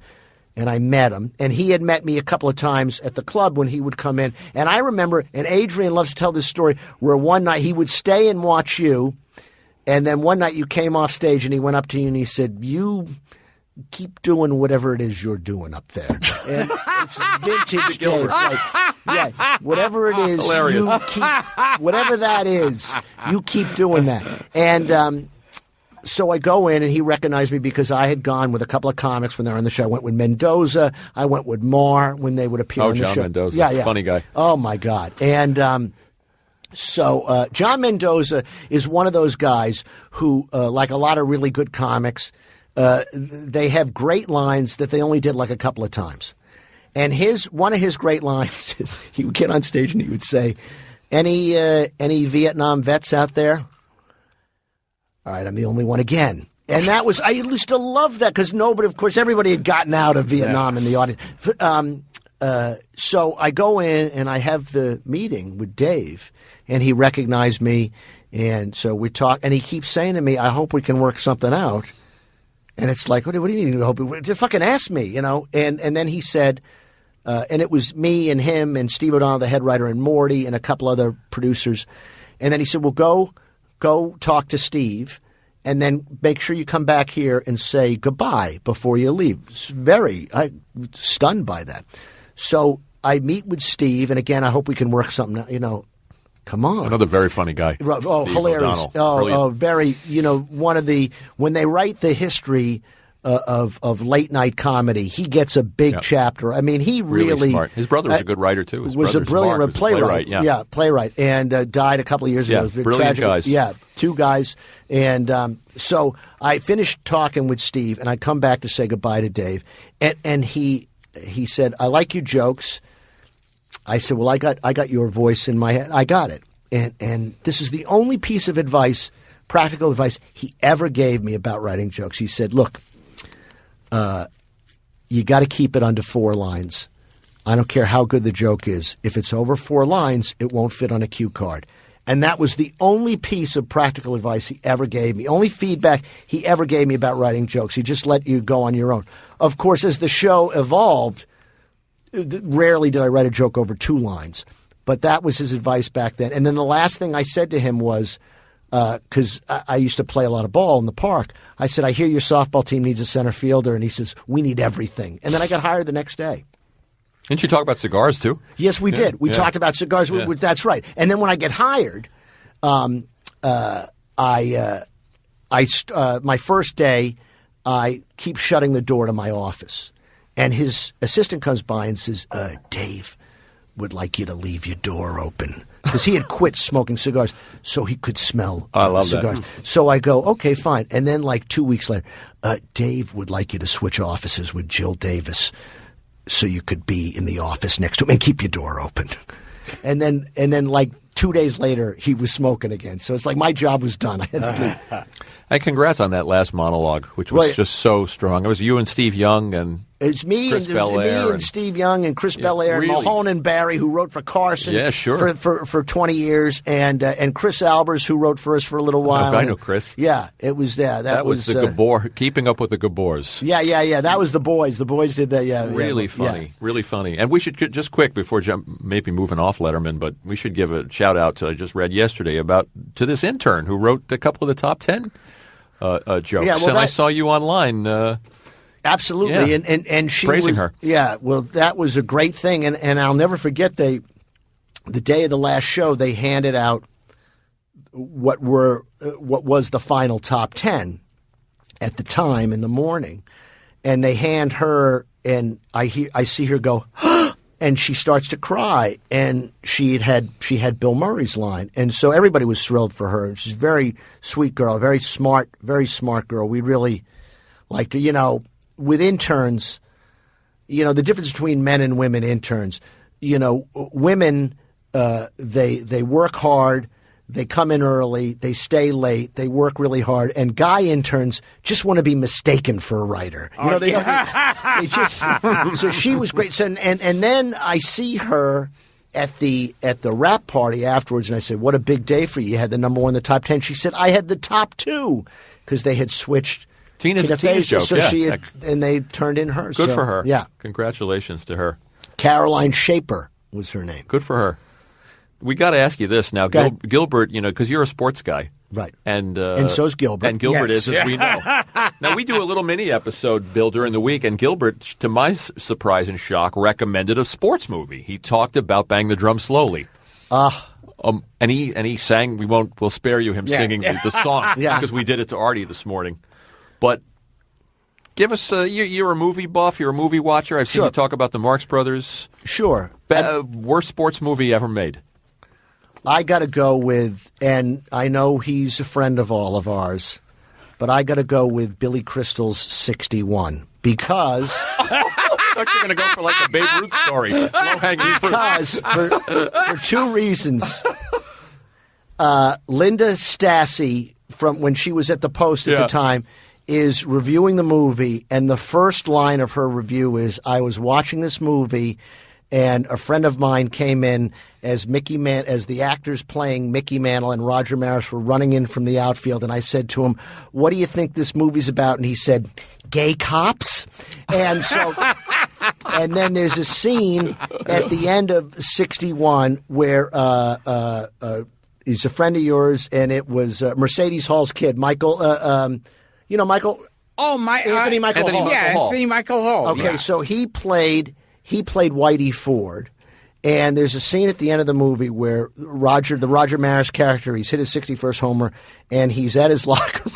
Speaker 3: and I met him, and he had met me a couple of times at the club when he would come in. And I remember, and Adrian loves to tell this story, where one night he would stay and watch you, and then one night you came off stage and he went up to you and he said, you keep doing whatever it is you're doing up there. And it's vintage Dave. Whatever it is,
Speaker 2: hilarious.
Speaker 3: Whatever that is, you keep doing that. And so I go in, and he recognized me because I had gone with a couple of comics when they were on the show. I went with Mendoza. I went with Marr when they would appear on the
Speaker 2: John
Speaker 3: show.
Speaker 2: Mendoza.
Speaker 3: Yeah.
Speaker 2: Funny guy.
Speaker 3: Oh, my God. And so John Mendoza is one of those guys who, like a lot of really good comics, they have great lines that they only did like a couple of times. And one of his great lines is he would get on stage and he would say, any Vietnam vets out there? All right, I'm the only one again. And that was, I used to love that because of course, everybody had gotten out of Vietnam in the audience. So I go in and I have the meeting with Dave, and he recognized me. And so we talk, and he keeps saying to me, I hope we can work something out. And it's like, what do you mean? Hope just fucking ask me, And then he said, and it was me and him and Steve O'Donnell, the head writer, and Morty and a couple other producers. And then he said, well, go talk to Steve, and then make sure you come back here and say goodbye before you leave. I'm stunned by that. So I meet with Steve, and again, I hope we can work something out, Come on.
Speaker 2: Another very funny guy.
Speaker 3: Oh,
Speaker 2: Steve
Speaker 3: hilarious.
Speaker 2: O'Donnell.
Speaker 3: Very, one of when they write the history of late night comedy, he gets a big chapter. I mean, he really
Speaker 2: smart. His brother was a good writer, too.
Speaker 3: Was a brilliant playwright. Playwright. And died a couple of years ago.
Speaker 2: Brilliant
Speaker 3: tragic.
Speaker 2: guys.
Speaker 3: Yeah, two guys. And so I finished talking with Steve, and I come back to say goodbye to Dave. And he said, I like your jokes. I said, well, I got your voice in my head. I got it. And this is the only piece of advice, practical advice, he ever gave me about writing jokes. He said, look, you got to keep it under 4 lines. I don't care how good the joke is. If it's over 4 lines, it won't fit on a cue card. And that was the only piece of practical advice he ever gave me, only feedback he ever gave me about writing jokes. He just let you go on your own. Of course, as the show evolved, rarely did I write a joke over 2 lines, but that was his advice back then. And then the last thing I said to him was, because I used to play a lot of ball in the park, I said, I hear your softball team needs a center fielder. And he says, we need everything. And then I got hired the next day.
Speaker 2: Didn't you talk about cigars, too?
Speaker 3: Yes, we did. We talked about cigars.
Speaker 2: Yeah.
Speaker 3: That's right. And then when I get hired, my first day, I keep shutting the door to my office. And his assistant comes by and says, Dave would like you to leave your door open. Because he had quit smoking cigars so he could smell cigars.
Speaker 2: That.
Speaker 3: So I go, okay, fine. And then like 2 weeks later, Dave would like you to switch offices with Jill Davis so you could be in the office next to him and keep your door open. And then like 2 days later, he was smoking again. So it's like my job was done. I had to leave.
Speaker 2: Hey, congrats on that last monologue, which was just so strong. It was you and Steve Young and
Speaker 3: it's me
Speaker 2: Chris
Speaker 3: and Steve Young and Chris Belair and Mahone and Barry, who wrote for Carson for 20 years, and Chris Albers, who wrote for us for a little while.
Speaker 2: I know Chris.
Speaker 3: Yeah, it was that was
Speaker 2: the Gabor, Keeping Up with the Gabors.
Speaker 3: Yeah. That was the boys. The boys did that. Yeah,
Speaker 2: really funny. And we should just quick before maybe moving off Letterman, but we should give a shout out to I just read yesterday to this intern who wrote a couple of the top 10 jokes. Yeah, well, I saw you online.
Speaker 3: Absolutely,
Speaker 2: yeah.
Speaker 3: and she
Speaker 2: praising her.
Speaker 3: Yeah, well, that was a great thing, and I'll never forget the day of the last show they handed out what was the final top 10 at the time in the morning, and they hand her, and I see her go, and she starts to cry, and she had Bill Murray's line, and so everybody was thrilled for her. She's a very sweet girl, very smart girl. We really liked her, With interns, the difference between men and women interns, women, they work hard, They come in early, they stay late, they work really hard, and guy interns just want to be mistaken for a writer. They just. So she was great. So, and then I see her at the wrap party afterwards, and I said, "What a big day for you! You had the number one in the top 10." She said, "I had the top 2 because they had switched."
Speaker 2: Tina's joke,
Speaker 3: so
Speaker 2: yeah.
Speaker 3: And they turned in her.
Speaker 2: Good for her.
Speaker 3: Yeah,
Speaker 2: congratulations to her.
Speaker 3: Caroline Shaper was her name.
Speaker 2: Good for her. We got to ask you this now, Gilbert. Because you're a sports guy,
Speaker 3: right?
Speaker 2: And
Speaker 3: so's Gilbert.
Speaker 2: And Gilbert is, as we know. Now we do a little mini episode, Bill, during the week, and Gilbert, to my surprise and shock, recommended a sports movie. He talked about "Bang the Drum Slowly." And he sang. We'll spare you him singing the song because we did it to Artie this morning. But give us you're a movie buff. You're a movie watcher. I've seen you talk about the Marx Brothers.
Speaker 3: Sure.
Speaker 2: Worst sports movie ever made.
Speaker 3: I got to go with, and I know he's a friend of all of ours, but I got to go with Billy Crystal's 61 because.
Speaker 2: I thought you were going to go for like a Babe Ruth story. Low-hanging fruit.
Speaker 3: Because for 2 reasons. Linda Stassi, from when she was at the Post at the time, is reviewing the movie, and the first line of her review is, "I was watching this movie, and a friend of mine came in as as the actors playing Mickey Mantle and Roger Maris were running in from the outfield, and I said to him, 'What do you think this movie's about?' And he said, 'Gay cops.'" And so, and then there's a scene at the end of 61 where he's a friend of yours, and it was Mercedes Hall's kid, Michael. Michael.
Speaker 1: Oh,
Speaker 3: Anthony Michael Hall.
Speaker 1: Yeah, Anthony Michael Hall.
Speaker 3: Okay, so he played Whitey Ford, and there's a scene at the end of the movie where the Roger Maris character, he's hit his 61st homer, and he's at his locker.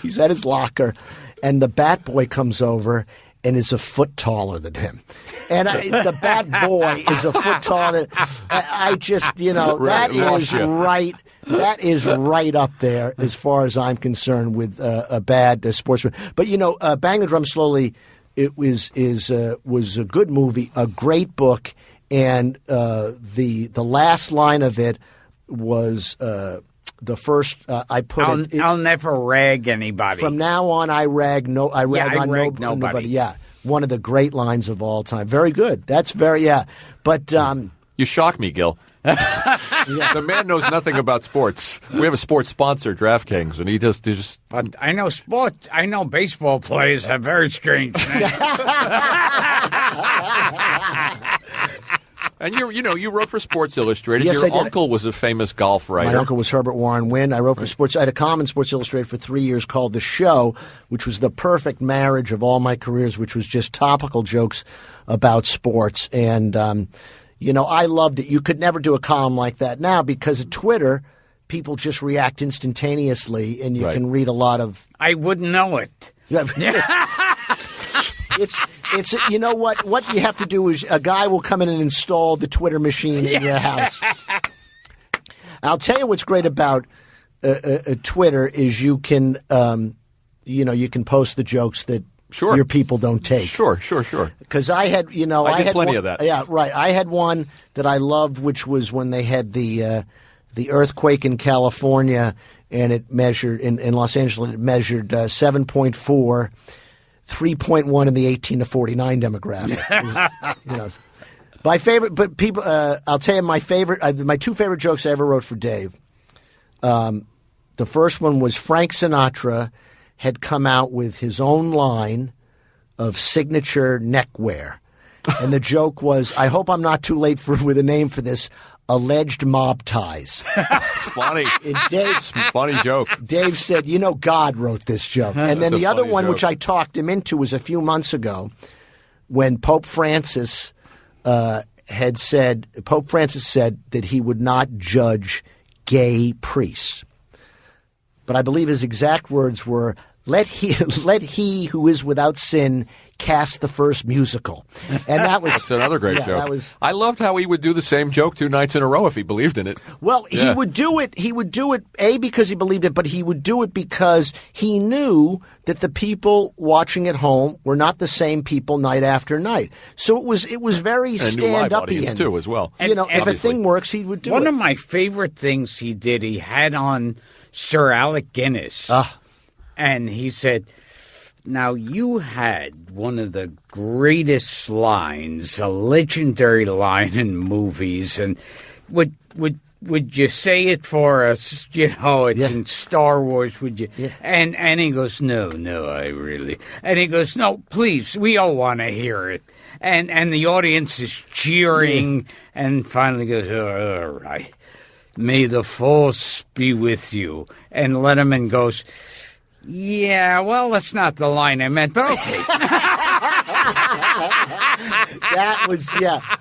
Speaker 3: He's at his locker, and the bat boy comes over and is a foot taller than him. And the bat boy is a foot taller than I just, that is right up there as far as I'm concerned with a bad sportsman. But, Bang the Drum Slowly, it was a good movie, a great book, and the last line of it was the first I put
Speaker 1: I'll never rag anybody.
Speaker 3: From now on, I rag nobody. Yeah, one of the great lines of all time. Very good. That's very But
Speaker 2: you shock me, Gil. The man knows nothing about sports. We have a sports sponsor, DraftKings, and he just.
Speaker 1: But I know sports. I know baseball players have very strange names.
Speaker 2: And you wrote for Sports Illustrated.
Speaker 3: Yes,
Speaker 2: Your uncle was a famous golf writer.
Speaker 3: My uncle was Herbert Warren Wynn. I wrote for Sports. I had a column in Sports Illustrated for 3 years called The Show, which was the perfect marriage of all my careers, which was just topical jokes about sports. And I loved it. You could never do a column like that now because of Twitter. People just react instantaneously, and you can read a lot of.
Speaker 1: I wouldn't know it.
Speaker 3: It's what you have to do is a guy will come in and install the Twitter machine in your house. I'll tell you what's great about Twitter is you can you can post the jokes that your people don't take.
Speaker 2: Sure.
Speaker 3: Because I had I
Speaker 2: did
Speaker 3: had
Speaker 2: plenty
Speaker 3: one,
Speaker 2: of that.
Speaker 3: Yeah, right. I had one that I loved, which was when they had the earthquake in California, and it measured in Los Angeles. It measured 7.4. 3.1 in the 18 to 49 demographic. My favorite, but people, I'll tell you my favorite, my 2 favorite jokes I ever wrote for Dave. The first one was Frank Sinatra had come out with his own line of signature neckwear. And the joke was, I hope I'm not too late with a name for this, alleged mob ties.
Speaker 2: It's funny. Funny joke.
Speaker 3: Dave said, God wrote this joke. And then the other one, which I talked him into, was a few months ago when Pope Francis said that he would not judge gay priests. But I believe his exact words were, let he who is without sin cast the first musical. And
Speaker 2: that's another great joke. I loved how he would do the same joke 2 nights in a row if he believed in it.
Speaker 3: Well, he would do it, A, because he believed it, but he would do it because he knew that the people watching at home were not the same people night after night. So it was very stand-up-ian.
Speaker 2: Too, as well.
Speaker 3: If a thing works, he would do it.
Speaker 1: One of my favorite things he did, he had on Sir Alec Guinness. And he said, now, you had one of the greatest lines, a legendary line in movies, and would you say it for us? It's in Star Wars, would you? Yeah. And he goes, no, I really. And he goes, no, please, we all want to hear it. And the audience is cheering, and finally goes, all right, may the Force be with you. And Letterman goes, yeah, well, that's not the line I meant, but okay.
Speaker 3: That was,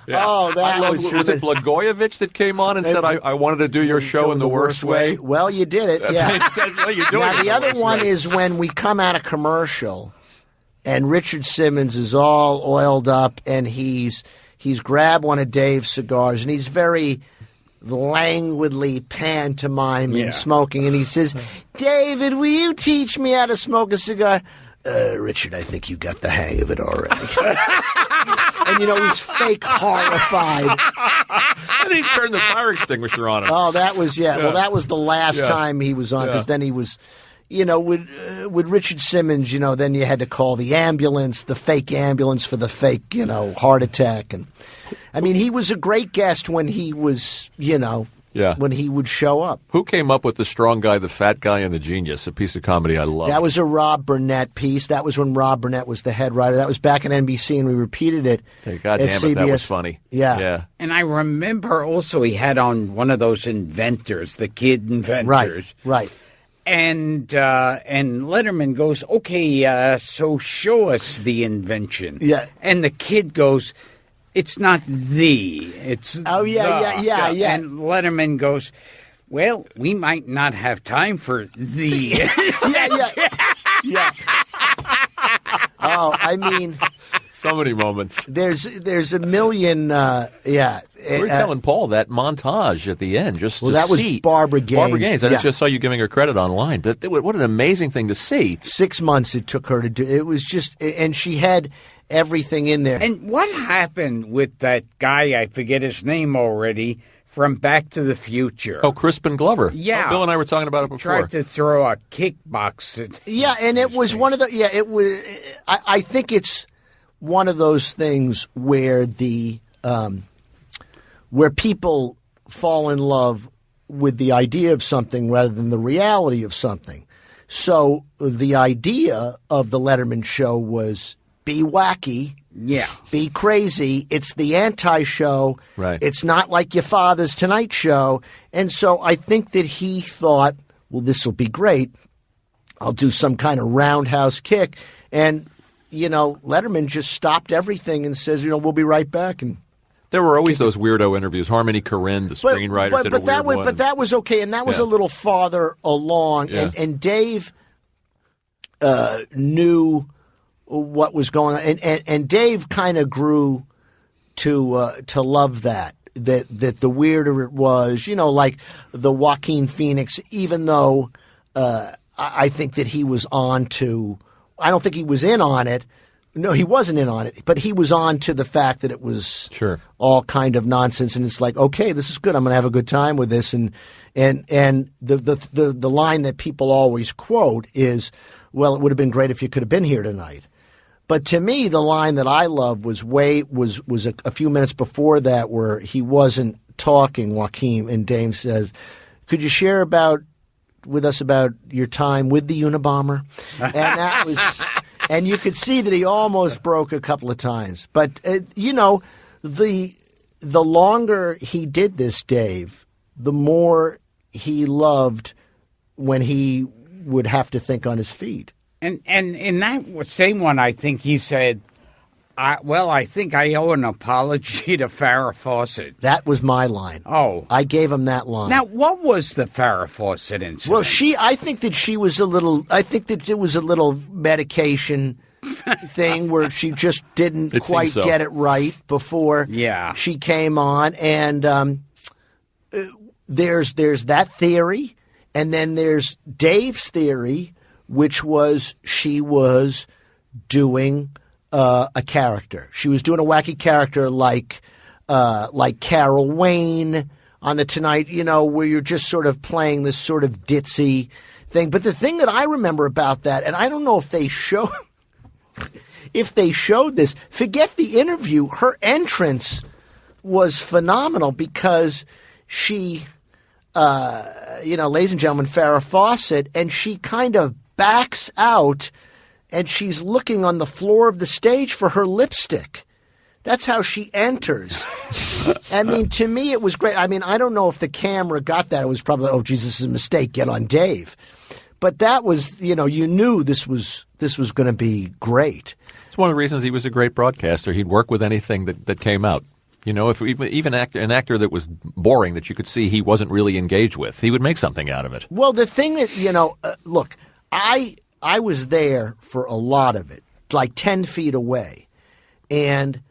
Speaker 3: Oh, that was true.
Speaker 2: Was it Blagojevich that came on and said, I wanted to do your show in the worst way?
Speaker 3: Well, you did it, Now, the other one is when we come out of commercial and Richard Simmons is all oiled up and he's grabbed one of Dave's cigars and he's very languidly pantomiming smoking, and he says, David, will you teach me how to smoke a cigar? Richard, I think you got the hang of it already. And, he's fake horrified.
Speaker 2: And he turned the fire extinguisher on him.
Speaker 3: Oh, that was, well, that was the last time he was on, because then he was, with Richard Simmons, then you had to call the ambulance, the fake ambulance for the fake, heart attack. And I mean, he was a great guest when he was, when he would show up.
Speaker 2: Who came up with The Strong Guy, the Fat Guy, and the Genius, a piece of comedy I loved?
Speaker 3: That was a Rob Burnett piece. That was when Rob Burnett was the head writer. That was back at NBC, and we repeated it
Speaker 2: God
Speaker 3: at
Speaker 2: damn
Speaker 3: CBS.
Speaker 2: It, that was funny.
Speaker 3: Yeah.
Speaker 1: And I remember also he had on one of those inventors, the kid inventors.
Speaker 3: Right.
Speaker 1: And Letterman goes, okay, so show us the invention.
Speaker 3: Yeah.
Speaker 1: And the kid goes, it's not it's
Speaker 3: yeah.
Speaker 1: And Letterman goes, well, we might not have time for the.
Speaker 3: Yeah. Oh, I mean,
Speaker 2: so many moments.
Speaker 3: There's a million. We
Speaker 2: were telling Paul that montage at the end, just
Speaker 3: that was Barbara Gaines.
Speaker 2: Barbara Gaines. I just saw you giving her credit online, but what an amazing thing to see.
Speaker 3: 6 months it took her to do. It was just, and she had everything in there.
Speaker 1: And what happened with that guy? I forget his name already. From Back to the Future.
Speaker 2: Oh, Crispin Glover.
Speaker 1: Yeah.
Speaker 2: Oh, Bill and I were talking about it before.
Speaker 1: Tried to throw a kickbox at
Speaker 3: and it was one of the. Yeah, it was. I think it's one of those things where where people fall in love with the idea of something rather than the reality of something. So the idea of the Letterman show was be wacky.
Speaker 1: Yeah.
Speaker 3: Be crazy. It's the anti-show.
Speaker 2: Right.
Speaker 3: It's not like your father's Tonight Show. And so I think that he thought, well, this will be great. I'll do some kind of roundhouse kick. And, Letterman just stopped everything and says, we'll be right back. And
Speaker 2: there were always those weirdo interviews. Harmony Korine, the screenwriter, did a weird one.
Speaker 3: But that was okay, and that was a little farther along.
Speaker 2: Yeah.
Speaker 3: And Dave knew what was going on, and Dave kind of grew to love that the weirder it was, like the Joaquin Phoenix. Even though I think that he was on to, I don't think he was in on it. No, he wasn't in on it, but he was on to the fact that it was all kind of nonsense, and it's like, okay, this is good. I'm going to have a good time with this, and the line that people always quote is, well, it would have been great if you could have been here tonight. But to me, the line that I love was a few minutes before that, where he wasn't talking, Joaquin, and Dave says, "Could you share with us about your time with the Unabomber?" And that was, and you could see that he almost broke a couple of times. But the longer he did this, Dave, the more he loved when he would have to think on his feet.
Speaker 1: And in that same one, I think he said, I think I owe an apology to Farrah Fawcett.
Speaker 3: That was my line.
Speaker 1: Oh.
Speaker 3: I gave him that line.
Speaker 1: Now, what was the Farrah Fawcett incident?
Speaker 3: Well, I think that it was a little medication thing where she just didn't quite get it right before she came on. And there's that theory. And then there's Dave's theory, which was she was doing a character. She was doing a wacky character like Carol Wayne on The Tonight, where you're just sort of playing this sort of ditzy thing. But the thing that I remember about that, and I don't know if they showed this, forget the interview, her entrance was phenomenal because she, ladies and gentlemen, Farrah Fawcett, and she kind of backs out and she's looking on the floor of the stage for her lipstick. That's how she enters. I mean, to me, it was great. I mean, I don't know if the camera got that. It was probably, oh, Jesus, this is a mistake. Get on Dave. But that was, you knew this was going to be great.
Speaker 2: It's one of the reasons he was a great broadcaster. He'd work with anything that came out. If even an actor that was boring that you could see he wasn't really engaged with, he would make something out of it.
Speaker 3: Well, the thing that, look, I was there for a lot of it, like 10 feet away. And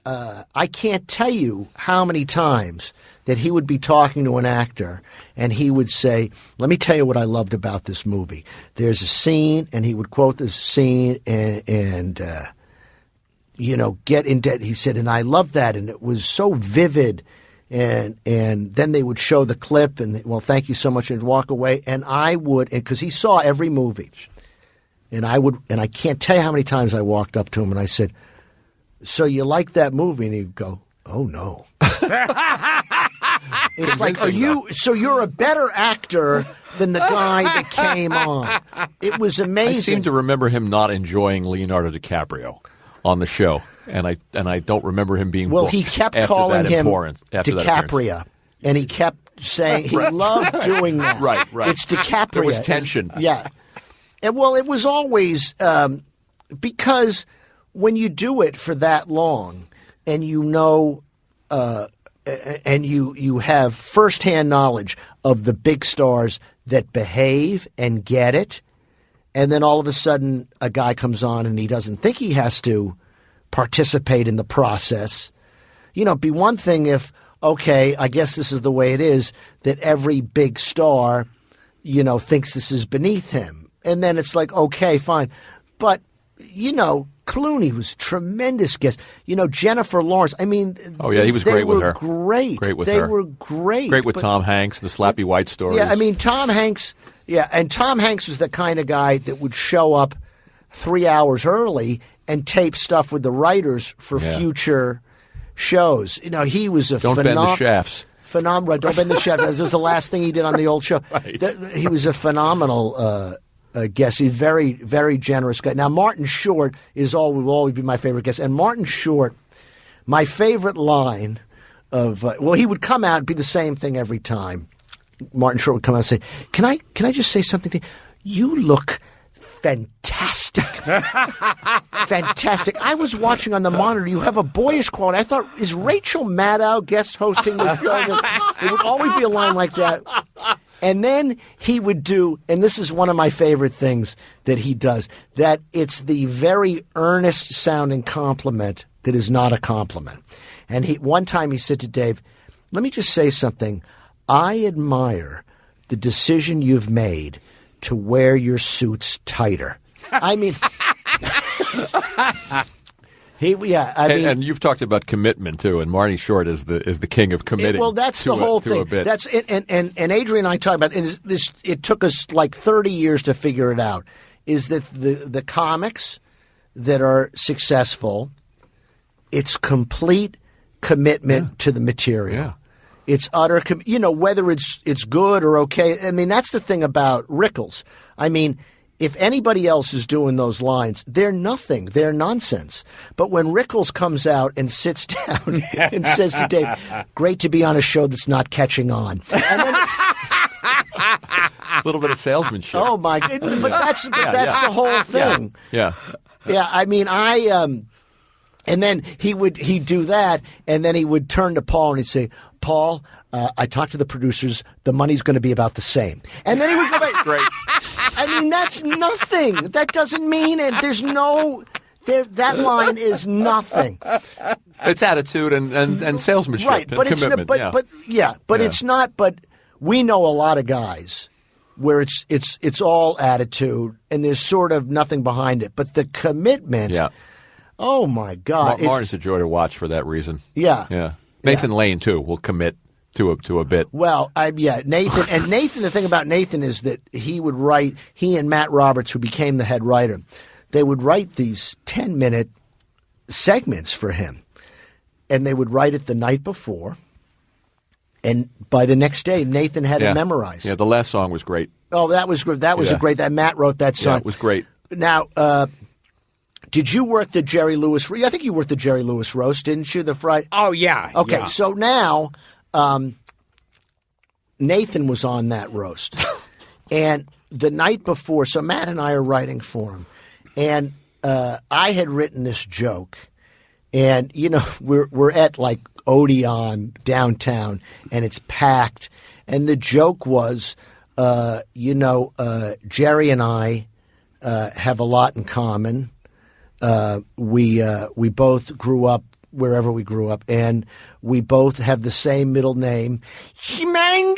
Speaker 3: I can't tell you how many times that he would be talking to an actor and he would say, let me tell you what I loved about this movie. There's a scene, and he would quote this scene and get in debt. He said, and I loved that, and it was so vivid. And then they would show the clip and, well, thank you so much, and walk away. And I would, because he saw every movie. And I can't tell you how many times I walked up to him and I said, so you like that movie? And he'd go, oh, no. It's like, so you're a better actor than the guy that came on. It was amazing.
Speaker 2: I seem to remember him not enjoying Leonardo DiCaprio on the show. And I don't remember him being booked.
Speaker 3: He kept calling him DiCaprio. And he kept saying he loved doing that.
Speaker 2: Right.
Speaker 3: It's DiCaprio.
Speaker 2: There was tension.
Speaker 3: Yeah. And well, it was always because when you do it for that long and and you have firsthand knowledge of the big stars that behave and get it, and then all of a sudden a guy comes on and he doesn't think he has to participate in the process. It'd be one thing if, okay, I guess this is the way it is, that every big star, thinks this is beneath him. And then it's like, okay, fine. But, Clooney was a tremendous guest. Jennifer Lawrence, I mean.
Speaker 2: Oh, yeah, he was great with her.
Speaker 3: Great with her. They were great.
Speaker 2: Great with Tom Hanks, the Slappy White stories.
Speaker 3: Yeah, I mean, Tom Hanks, and Tom Hanks was the kind of guy that would show up 3 hours early and tape stuff with the writers for future shows. He was a
Speaker 2: Don't bend the shafts.
Speaker 3: Phenomenal. Don't bend the shafts. That was the last thing he did on the old show.
Speaker 2: Right.
Speaker 3: He was a phenomenal guest. He's very, very generous guy. Now, Martin Short will always be my favorite guest. And Martin Short, my favorite line of he would come out and be the same thing every time. Martin Short would come out and say, "Can I just say something to you? You look fantastic." Fantastic. I was watching on the monitor. You have a boyish quality. I thought, is Rachel Maddow guest hosting the show? It would always be a line like that. And then he would do, and this is one of my favorite things that he does, that it's the very earnest sounding compliment that is not a compliment. And one time he said to Dave, let me just say something. I admire the decision you've made to wear your suits tighter. I mean, and
Speaker 2: you've talked about commitment too, and Marty Short is the king of committing.
Speaker 3: Well, that's the whole thing. That's and Adrian and I talk about this. It took us like 30 years to figure it out. Is that the comics that are successful? It's complete commitment to the material.
Speaker 2: Yeah.
Speaker 3: It's utter, whether it's good or okay. I mean, that's the thing about Rickles. I mean, if anybody else is doing those lines, they're nothing. They're nonsense. But when Rickles comes out and sits down and says to Dave, great to be on a show that's not catching on. And then,
Speaker 2: a little bit of salesmanship.
Speaker 3: Oh, my God. But that's the whole thing.
Speaker 2: Yeah.
Speaker 3: Yeah, I mean, And then he'd do that, and then he would turn to Paul and he'd say, Paul, I talked to the producers. The money's going to be about the same. And then he would go back.
Speaker 2: Great.
Speaker 3: I mean, that's nothing. That doesn't mean it. There's no. That line is nothing.
Speaker 2: It's attitude and salesmanship,
Speaker 3: right? But
Speaker 2: and
Speaker 3: it's
Speaker 2: commitment.
Speaker 3: but it's not. But we know a lot of guys where it's all attitude and there's sort of nothing behind it. But the commitment.
Speaker 2: Yeah.
Speaker 3: Oh my God!
Speaker 2: Martin's a joy to watch for that reason.
Speaker 3: Yeah.
Speaker 2: Nathan Lane too will commit to a bit.
Speaker 3: Well, Nathan, and Nathan. The thing about Nathan is that he would write. He and Matt Roberts, who became the head writer, they would write these 10-minute segments for him, and they would write it the night before, and by the next day, Nathan had it memorized.
Speaker 2: Yeah, the last song was great.
Speaker 3: Oh, that was great. That was great. That Matt wrote that song.
Speaker 2: Yeah, it was great.
Speaker 3: Now. Did you work the Jerry Lewis? I think you worked the Jerry Lewis roast, didn't you? The Friday.
Speaker 1: Oh yeah.
Speaker 3: Okay,
Speaker 1: yeah.
Speaker 3: so now Nathan was on that roast, and the night before, so Matt and I are writing for him, and I had written this joke, and we're at like Odeon downtown, and it's packed, and the joke was, Jerry and I have a lot in common. We both grew up wherever we grew up, and we both have the same middle name. Like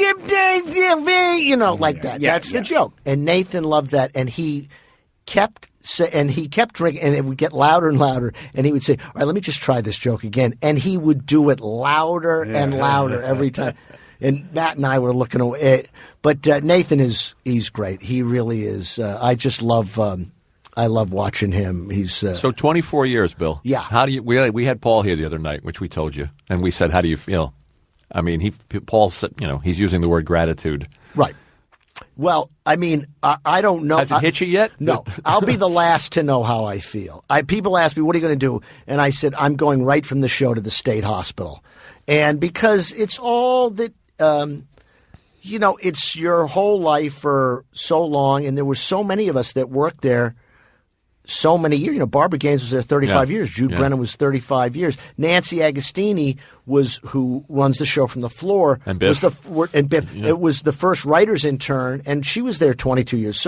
Speaker 3: that. That's the joke. And Nathan loved that, and he kept drinking, and it would get louder and louder, and he would say, all right, let me just try this joke again. And he would do it louder and louder every time. And Matt and I were looking away. But Nathan he's great. He really is. I just love I love watching him. He's
Speaker 2: so 24 years, Bill.
Speaker 3: Yeah.
Speaker 2: How do you? We had Paul here the other night, which we told you, and we said, "How do you feel?" I mean, Paul said, he's using the word gratitude.
Speaker 3: Right. Well, I mean, I don't know.
Speaker 2: Has it hit you yet?
Speaker 3: No. I'll be the last to know how I feel. People ask me, "What are you going to do?" And I said, "I'm going right from the show to the state hospital," and because it's all that. It's your whole life for so long, and there were so many of us that worked there so many years. Barbara Gaines was there 35 years. Jude Brennan was 35 years. Nancy Agostini who runs the show from the floor.
Speaker 2: And Biff.
Speaker 3: Biff. Yeah. It was the first writer's intern, and she was there 22 years.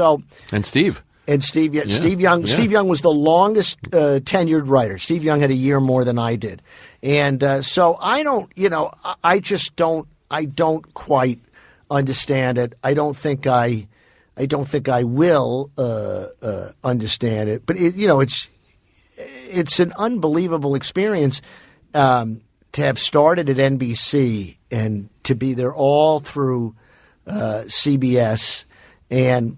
Speaker 2: And Steve.
Speaker 3: Steve Young. Yeah. Steve Young was the longest tenured writer. Steve Young had a year more than I did. And so I don't, I just don't. I don't quite understand it. I don't think I will understand it. But it's an unbelievable experience to have started at NBC and to be there all through CBS, and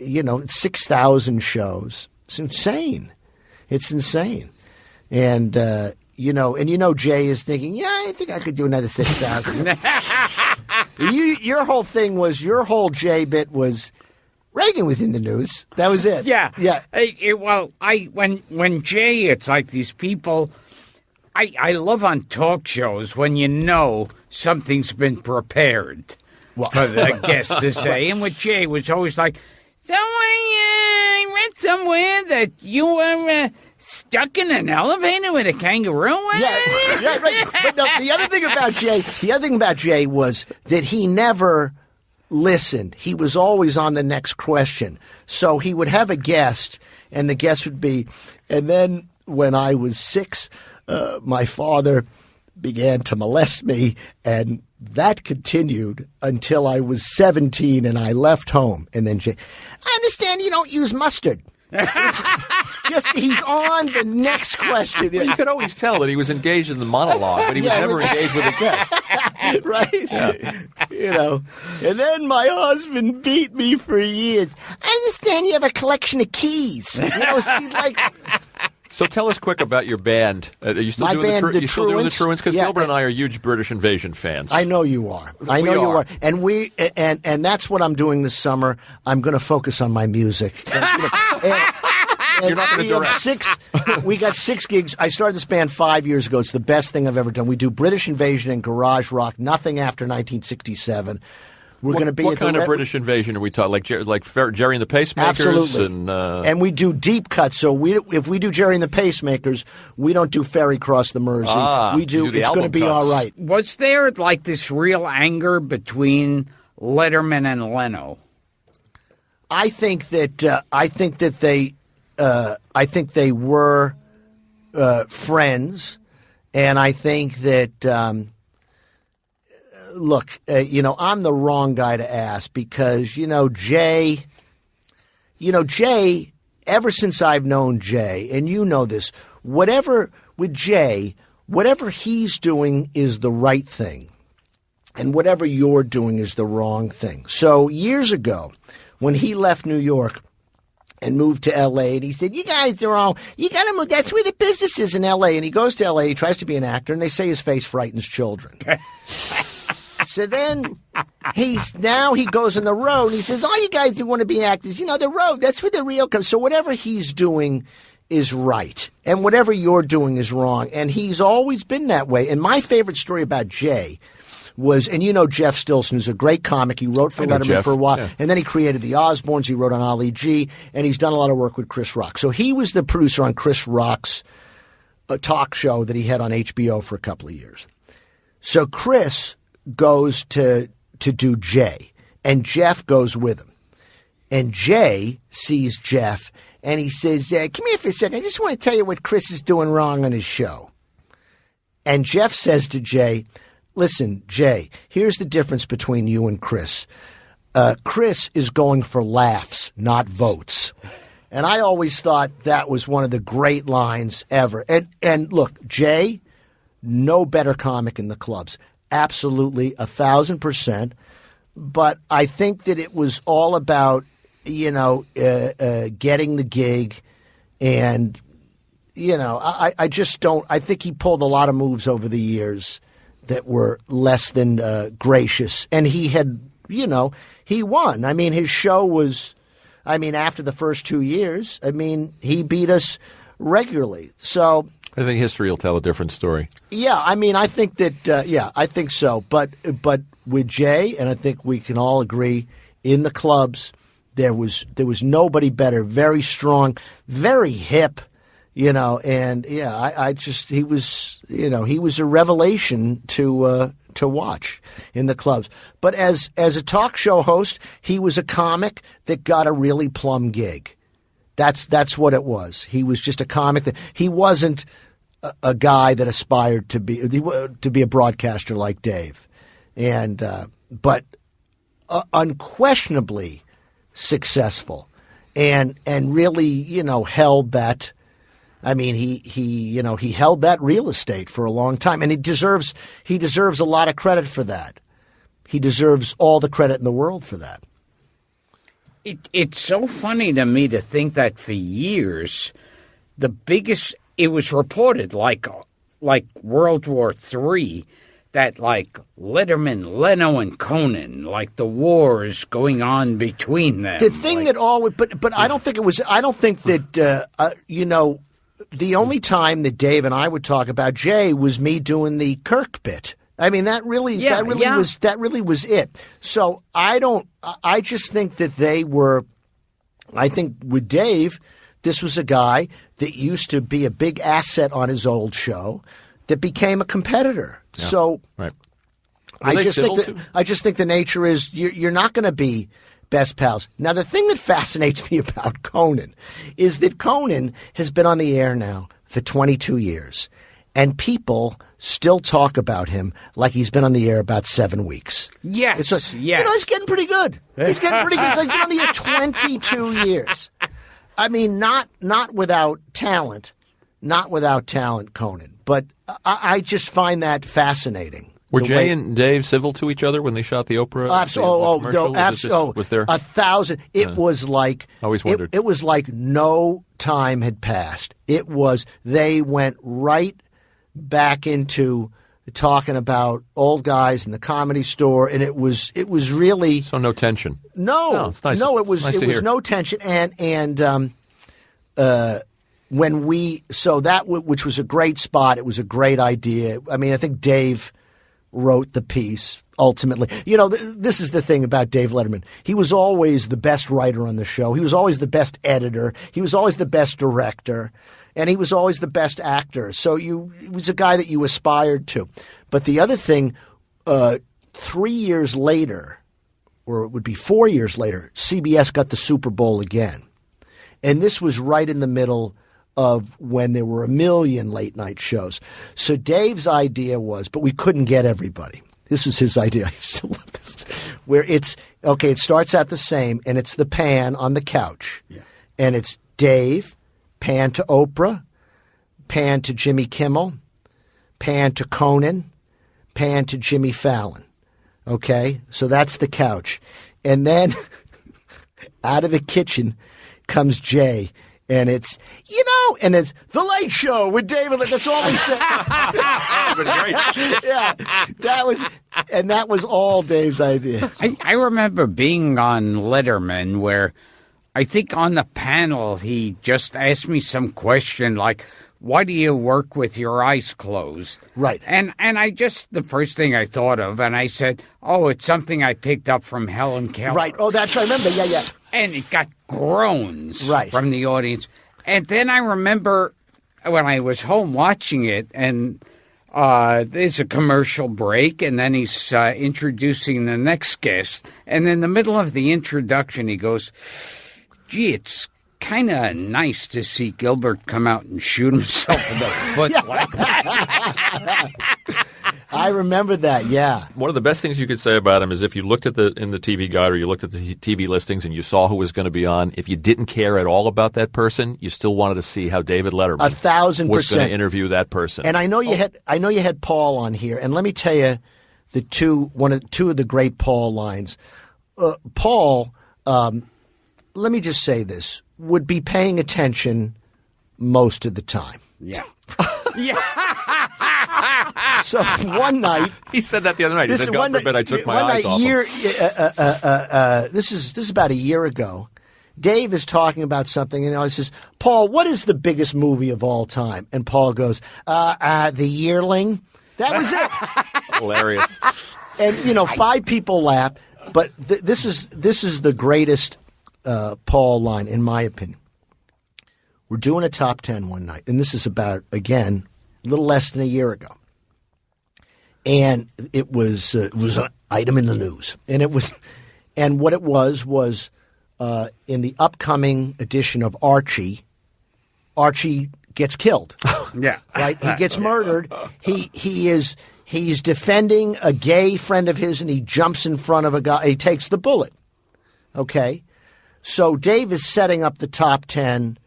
Speaker 3: 6,000 shows. It's insane. It's insane, and. Jay is thinking, I think I could do another 6,000. Your whole thing was, your whole Jay bit was, Reagan was in the news. That was it.
Speaker 1: Yeah.
Speaker 3: Yeah.
Speaker 1: When Jay, it's like these people, I love on talk shows when something's been prepared for the guest to say. And with Jay was always like, so I read somewhere that you were... stuck in an elevator with a kangaroo?
Speaker 3: Yeah, right. But the other thing about Jay was that he never listened. He was always on the next question. So he would have a guest, and the guest would be, and then when I was 6, my father began to molest me, and that continued until I was 17 and I left home. And then Jay, I understand you don't use mustard. He's on the next question.
Speaker 2: Well, you could always tell that he was engaged in the monologue, but he was never engaged with a guest.
Speaker 3: Right? Yeah. And then my husband beat me for years. I understand you have a collection of keys.
Speaker 2: So tell us quick about your band. Are you still doing the Truants? Because Gilbert and I are huge British Invasion fans.
Speaker 3: I know you are. You are. And that's what I'm doing this summer. I'm going to focus on my music.
Speaker 2: You're not going to direct.
Speaker 3: We got 6 gigs. I started this band 5 years ago. It's the best thing I've ever done. We do British Invasion and garage rock, nothing after 1967. We're going to be
Speaker 2: what
Speaker 3: at the
Speaker 2: kind of British invasion are we talking? Like Jerry and the Pacemakers?
Speaker 3: Absolutely. And we do deep cuts. So if we do Jerry and the Pacemakers, we don't do Ferry Cross the Mersey. We do. It's going to be all right.
Speaker 1: Was there like this real anger between Letterman and Leno?
Speaker 3: I think that they were friends, and I think that. Look, I'm the wrong guy to ask because, Jay, ever since I've known Jay, and you know this, whatever he's doing is the right thing, and whatever you're doing is the wrong thing. So years ago, when he left New York and moved to L.A., and he said, you guys are all, you got to move, that's where the business is in L.A., and he goes to L.A., he tries to be an actor, and they say his face frightens children. So then he goes on the road and he says, all you guys who want to be actors, the road, that's where the real comes. So whatever he's doing is right and whatever you're doing is wrong. And he's always been that way. And my favorite story about Jay was, and Jeff Stilson, who's a great comic. He wrote for Letterman for a while, and then he created the Osbournes. He wrote on Ali G, and he's done a lot of work with Chris Rock. So he was the producer on Chris Rock's talk show that he had on HBO for a couple of years. So Chris goes to do Jay, and Jeff goes with him. And Jay sees Jeff, and he says, come here for a second. I just want to tell you what Chris is doing wrong on his show. And Jeff says to Jay, listen, Jay, here's the difference between you and Chris. Chris is going for laughs, not votes. And I always thought that was one of the great lines ever. And look, Jay, no better comic in the clubs. Absolutely, 1,000%. But I think that it was all about, getting the gig. And, I just don't – I think he pulled a lot of moves over the years that were less than gracious. And he had, he won. I mean, his show was – after the first 2 years, he beat us regularly. So –
Speaker 2: I think history will tell a different story.
Speaker 3: Yeah, I think that. I think so. But with Jay, and I think we can all agree, in the clubs, there was nobody better. Very strong, very hip, And he was a revelation to watch in the clubs. But as a talk show host, he was a comic that got a really plum gig. That's what it was. He was just a comic that he wasn't a guy that aspired to be a broadcaster like Dave, but unquestionably successful, and really held that. He held that real estate for a long time, and he deserves a lot of credit for that. He deserves all the credit in the world for that.
Speaker 1: It's so funny to me to think that for years, it was reported like World War III, that like Letterman, Leno, and Conan, like the wars going on between them.
Speaker 3: The thing that always, but I don't think it was. I don't think that the only time that Dave and I would talk about Jay was me doing the Kirk bit. That really was it. So I just think that they were. I think with Dave, this was a guy that used to be a big asset on his old show that became a competitor. Yeah, so
Speaker 2: right.
Speaker 3: I just think the nature is you're not going to be best pals. Now, the thing that fascinates me about Conan is that Conan has been on the air now for 22 years, and people still talk about him like he's been on the air about 7 weeks.
Speaker 1: Yes, yes.
Speaker 3: He's getting pretty good. He's getting pretty good. He's been on the air 22 years. Not without talent. Not without talent, Conan. But I just find that fascinating.
Speaker 2: Were Jay and Dave civil to each other when they shot the Oprah?
Speaker 3: Absolutely.
Speaker 2: Was there
Speaker 3: 1,000? It was like
Speaker 2: always wondered.
Speaker 3: It was like no time had passed. It was they went right back into talking about old guys in the Comedy Store, and it was really
Speaker 2: so no tension.
Speaker 3: No,
Speaker 2: it's nice.
Speaker 3: No, it was
Speaker 2: hear.
Speaker 3: No tension, and when which was a great spot, it was a great idea. I think Dave wrote the piece. ultimately. You know, this is the thing about Dave Letterman. He was always the best writer on the show. He was always the best editor. He was always the best director. And he was always the best actor. So he was a guy that you aspired to. But the other thing, 3 years later, or it would be 4 years later, CBS got the Super Bowl again. And this was right in the middle of when there were a million late night shows. So Dave's idea was, but we couldn't get everybody. This was his idea. I used to love this. Where it starts out the same, and it's the pan on the couch. Yeah. And it's Dave, pan to Oprah, pan to Jimmy Kimmel, pan to Conan, pan to Jimmy Fallon. Okay? So that's the couch. And then out of the kitchen comes Jay. And it's, and it's The Late Show with David. That's all he said. Yeah, that was all Dave's idea.
Speaker 1: I remember being on Letterman where I think on the panel he just asked me some question like, why do you work with your eyes closed?
Speaker 3: Right.
Speaker 1: And I just, the first thing I thought of, and I said, oh, it's something I picked up from Helen Keller.
Speaker 3: Right. Oh, that's right. I remember. Yeah.
Speaker 1: And it got groans
Speaker 3: right.
Speaker 1: from the audience. And then I remember when I was home watching it, and there's a commercial break, and then he's introducing the next guest. And in the middle of the introduction, he goes, gee, it's kind of nice to see Gilbert come out and shoot himself in the foot like that.
Speaker 3: I remember that, yeah.
Speaker 2: One of the best things you could say about him is if you looked at in the TV guide or you looked at the TV listings and you saw who was going to be on, if you didn't care at all about that person, you still wanted to see how David Letterman
Speaker 3: 1,000%
Speaker 2: was going to interview that person.
Speaker 3: And I know you had Paul on here, and let me tell you two of the great Paul lines. Paul, let me just say this, would be paying attention most of the time.
Speaker 1: Yeah.
Speaker 3: So one night,
Speaker 2: he said that the other night. He said, "God forbid I took my eyes off him."
Speaker 3: This is about a year ago. Dave is talking about something, and he says, "Paul, what is the biggest movie of all time?" And Paul goes, "The Yearling." That was it.
Speaker 2: Hilarious.
Speaker 3: And 5 people laugh, but this is the greatest Paul line, in my opinion. We're doing a top 10 one night, and this is about, again, a little less than a year ago. And it was an item in the news, and what it was in the upcoming edition of Archie gets killed.
Speaker 1: Yeah,
Speaker 3: right. He gets murdered. He's defending a gay friend of his, and he jumps in front of a guy. He takes the bullet. Okay, so Dave is setting up the top 10.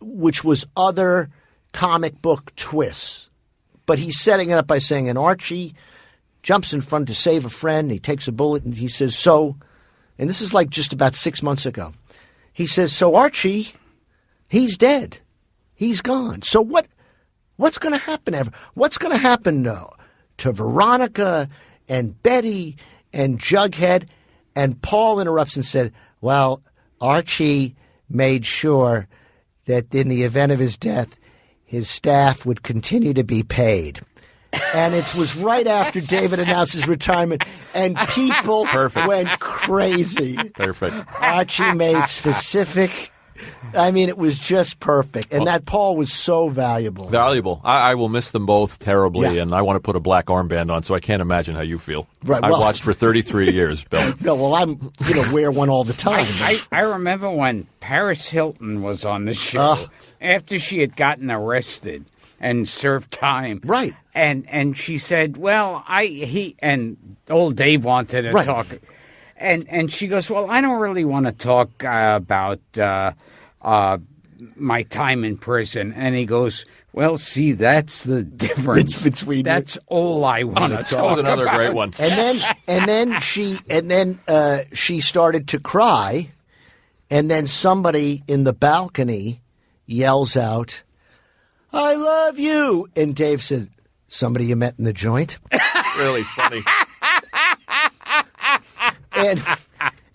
Speaker 3: Which was other comic book twists. But he's setting it up by saying, and Archie jumps in front to save a friend. He takes a bullet and he says, and this is like just about 6 months ago. He says, so Archie, he's dead. He's gone. So what's going to happen? What's going to happen to Veronica and Betty and Jughead? And Paul interrupts and said, well, Archie made sure that in the event of his death, his staff would continue to be paid. And it was right after David announced his retirement, and people went crazy.
Speaker 2: Perfect.
Speaker 3: Archie made specific. I mean, it was just perfect. And that Paul was so valuable.
Speaker 2: Valuable. I will miss them both terribly, and I want to put a black armband on, so I can't imagine how you feel.
Speaker 3: Right,
Speaker 2: I watched for 33 years, Bill.
Speaker 3: No, well, I'm going to wear one all the time.
Speaker 1: I remember when Paris Hilton was on the show after she had gotten arrested and served time.
Speaker 3: Right.
Speaker 1: And she said, well, and old Dave wanted to talk. And she goes, well, I don't really want to talk about my time in prison. And he goes, well, see, that's the difference
Speaker 3: between.
Speaker 1: That's all I want to talk about.
Speaker 2: That was another great one.
Speaker 3: And then she started to cry, and then somebody in the balcony yells out, "I love you!" And Dave said, "Somebody you met in the joint?"
Speaker 2: Really funny.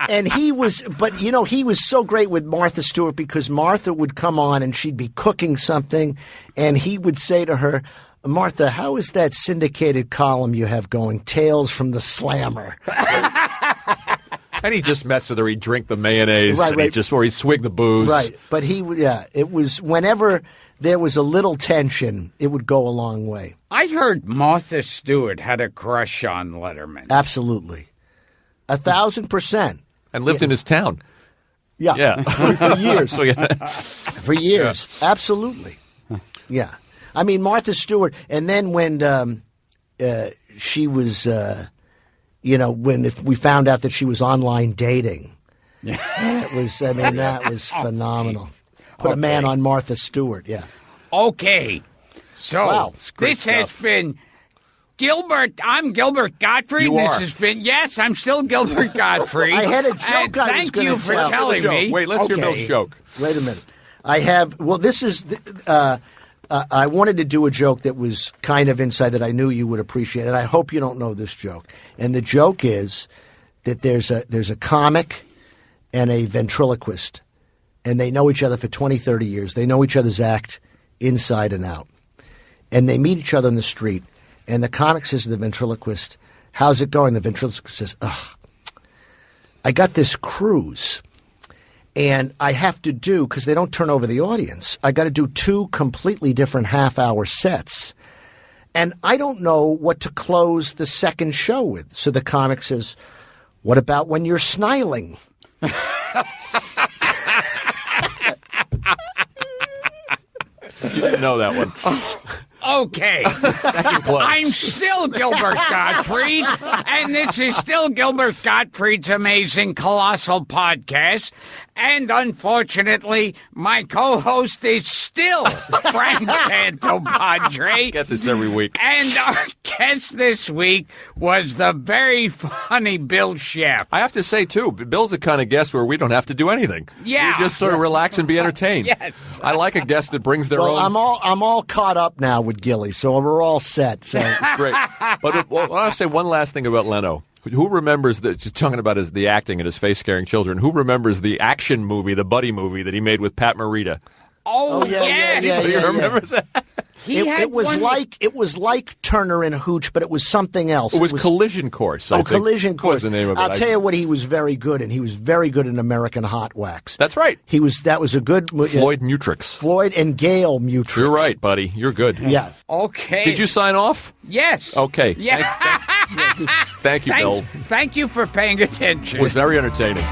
Speaker 3: And he was so great with Martha Stewart, because Martha would come on and she'd be cooking something, and he would say to her, Martha, how is that syndicated column you have going, Tales from the Slammer?
Speaker 2: And he just messed with her. He'd drink the mayonnaise,
Speaker 3: right.
Speaker 2: Or he'd swig the booze.
Speaker 3: Right, but it was whenever there was a little tension, it would go a long way.
Speaker 1: I heard Martha Stewart had a crush on Letterman.
Speaker 3: Absolutely. 1,000%.
Speaker 2: And lived in his town.
Speaker 3: Yeah. For years.
Speaker 2: So, yeah.
Speaker 3: For years. Yeah. Absolutely. Yeah. I mean, Martha Stewart, and then when she was, if we found out that she was online dating, that was phenomenal. Put a man on Martha Stewart, yeah.
Speaker 1: Okay. So,
Speaker 3: wow,
Speaker 1: this has been Gilbert. I'm Gilbert Gottfried.
Speaker 2: You
Speaker 1: this
Speaker 2: are.
Speaker 1: has been, yes, I'm still Gilbert Gottfried.
Speaker 3: I had a joke
Speaker 1: and
Speaker 3: I was
Speaker 1: thank
Speaker 3: gonna
Speaker 1: you for
Speaker 3: tell.
Speaker 1: telling me.
Speaker 2: Wait, let's hear Bill's joke.
Speaker 3: Wait a minute. This is, I wanted to do a joke that was kind of inside that I knew you would appreciate, and I hope you don't know this joke. And the joke is that there's a comic and a ventriloquist, and they know each other for 20, 30 years. They know each other's act inside and out. And they meet each other in the street, and the comic says to the ventriloquist, "How's it going?" The ventriloquist says, "I got this cruise. And I have to do, because they don't turn over the audience, I got to do 2 completely different half-hour sets. And I don't know what to close the second show with." So the comic says, "What about when you're sniling?"
Speaker 2: You didn't know that one.
Speaker 1: Okay. I'm still Gilbert Gottfried, and this is still Gilbert Gottfried's Amazing Colossal Podcast. And unfortunately, my co-host is still Frank Santopadre.
Speaker 2: Get this every week.
Speaker 1: And our guest this week was the very funny Bill Scheft.
Speaker 2: I have to say, too, Bill's the kind of guest where we don't have to do anything.
Speaker 1: Yeah.
Speaker 2: We just sort of relax and be entertained.
Speaker 1: Yes.
Speaker 2: I like a guest that brings their own.
Speaker 3: I'm all caught up now with Gilly, so we're all set. So.
Speaker 2: Great. But I want to say one last thing about Leno. Who remembers just talking about the acting and his face scaring children? Who remembers the action movie, the buddy movie that he made with Pat Morita?
Speaker 1: Oh
Speaker 3: yeah.
Speaker 2: Do you remember that?
Speaker 3: It was like Turner and Hooch, but it was something else.
Speaker 2: It was Collision Course. I think
Speaker 3: Collision Course
Speaker 2: was the name of it.
Speaker 3: I'll tell you what he was very good in. He was very good in American Hot Wax.
Speaker 2: That's right.
Speaker 3: That was a good
Speaker 2: Floyd Mutrux.
Speaker 3: Floyd and Gail Mutrux.
Speaker 2: You're right, buddy. You're good.
Speaker 3: Yeah.
Speaker 1: Okay.
Speaker 2: Did you sign off?
Speaker 1: Yes.
Speaker 2: Okay.
Speaker 1: Yeah.
Speaker 2: Thank you, Bill.
Speaker 1: Thank you for paying attention.
Speaker 2: It was very entertaining.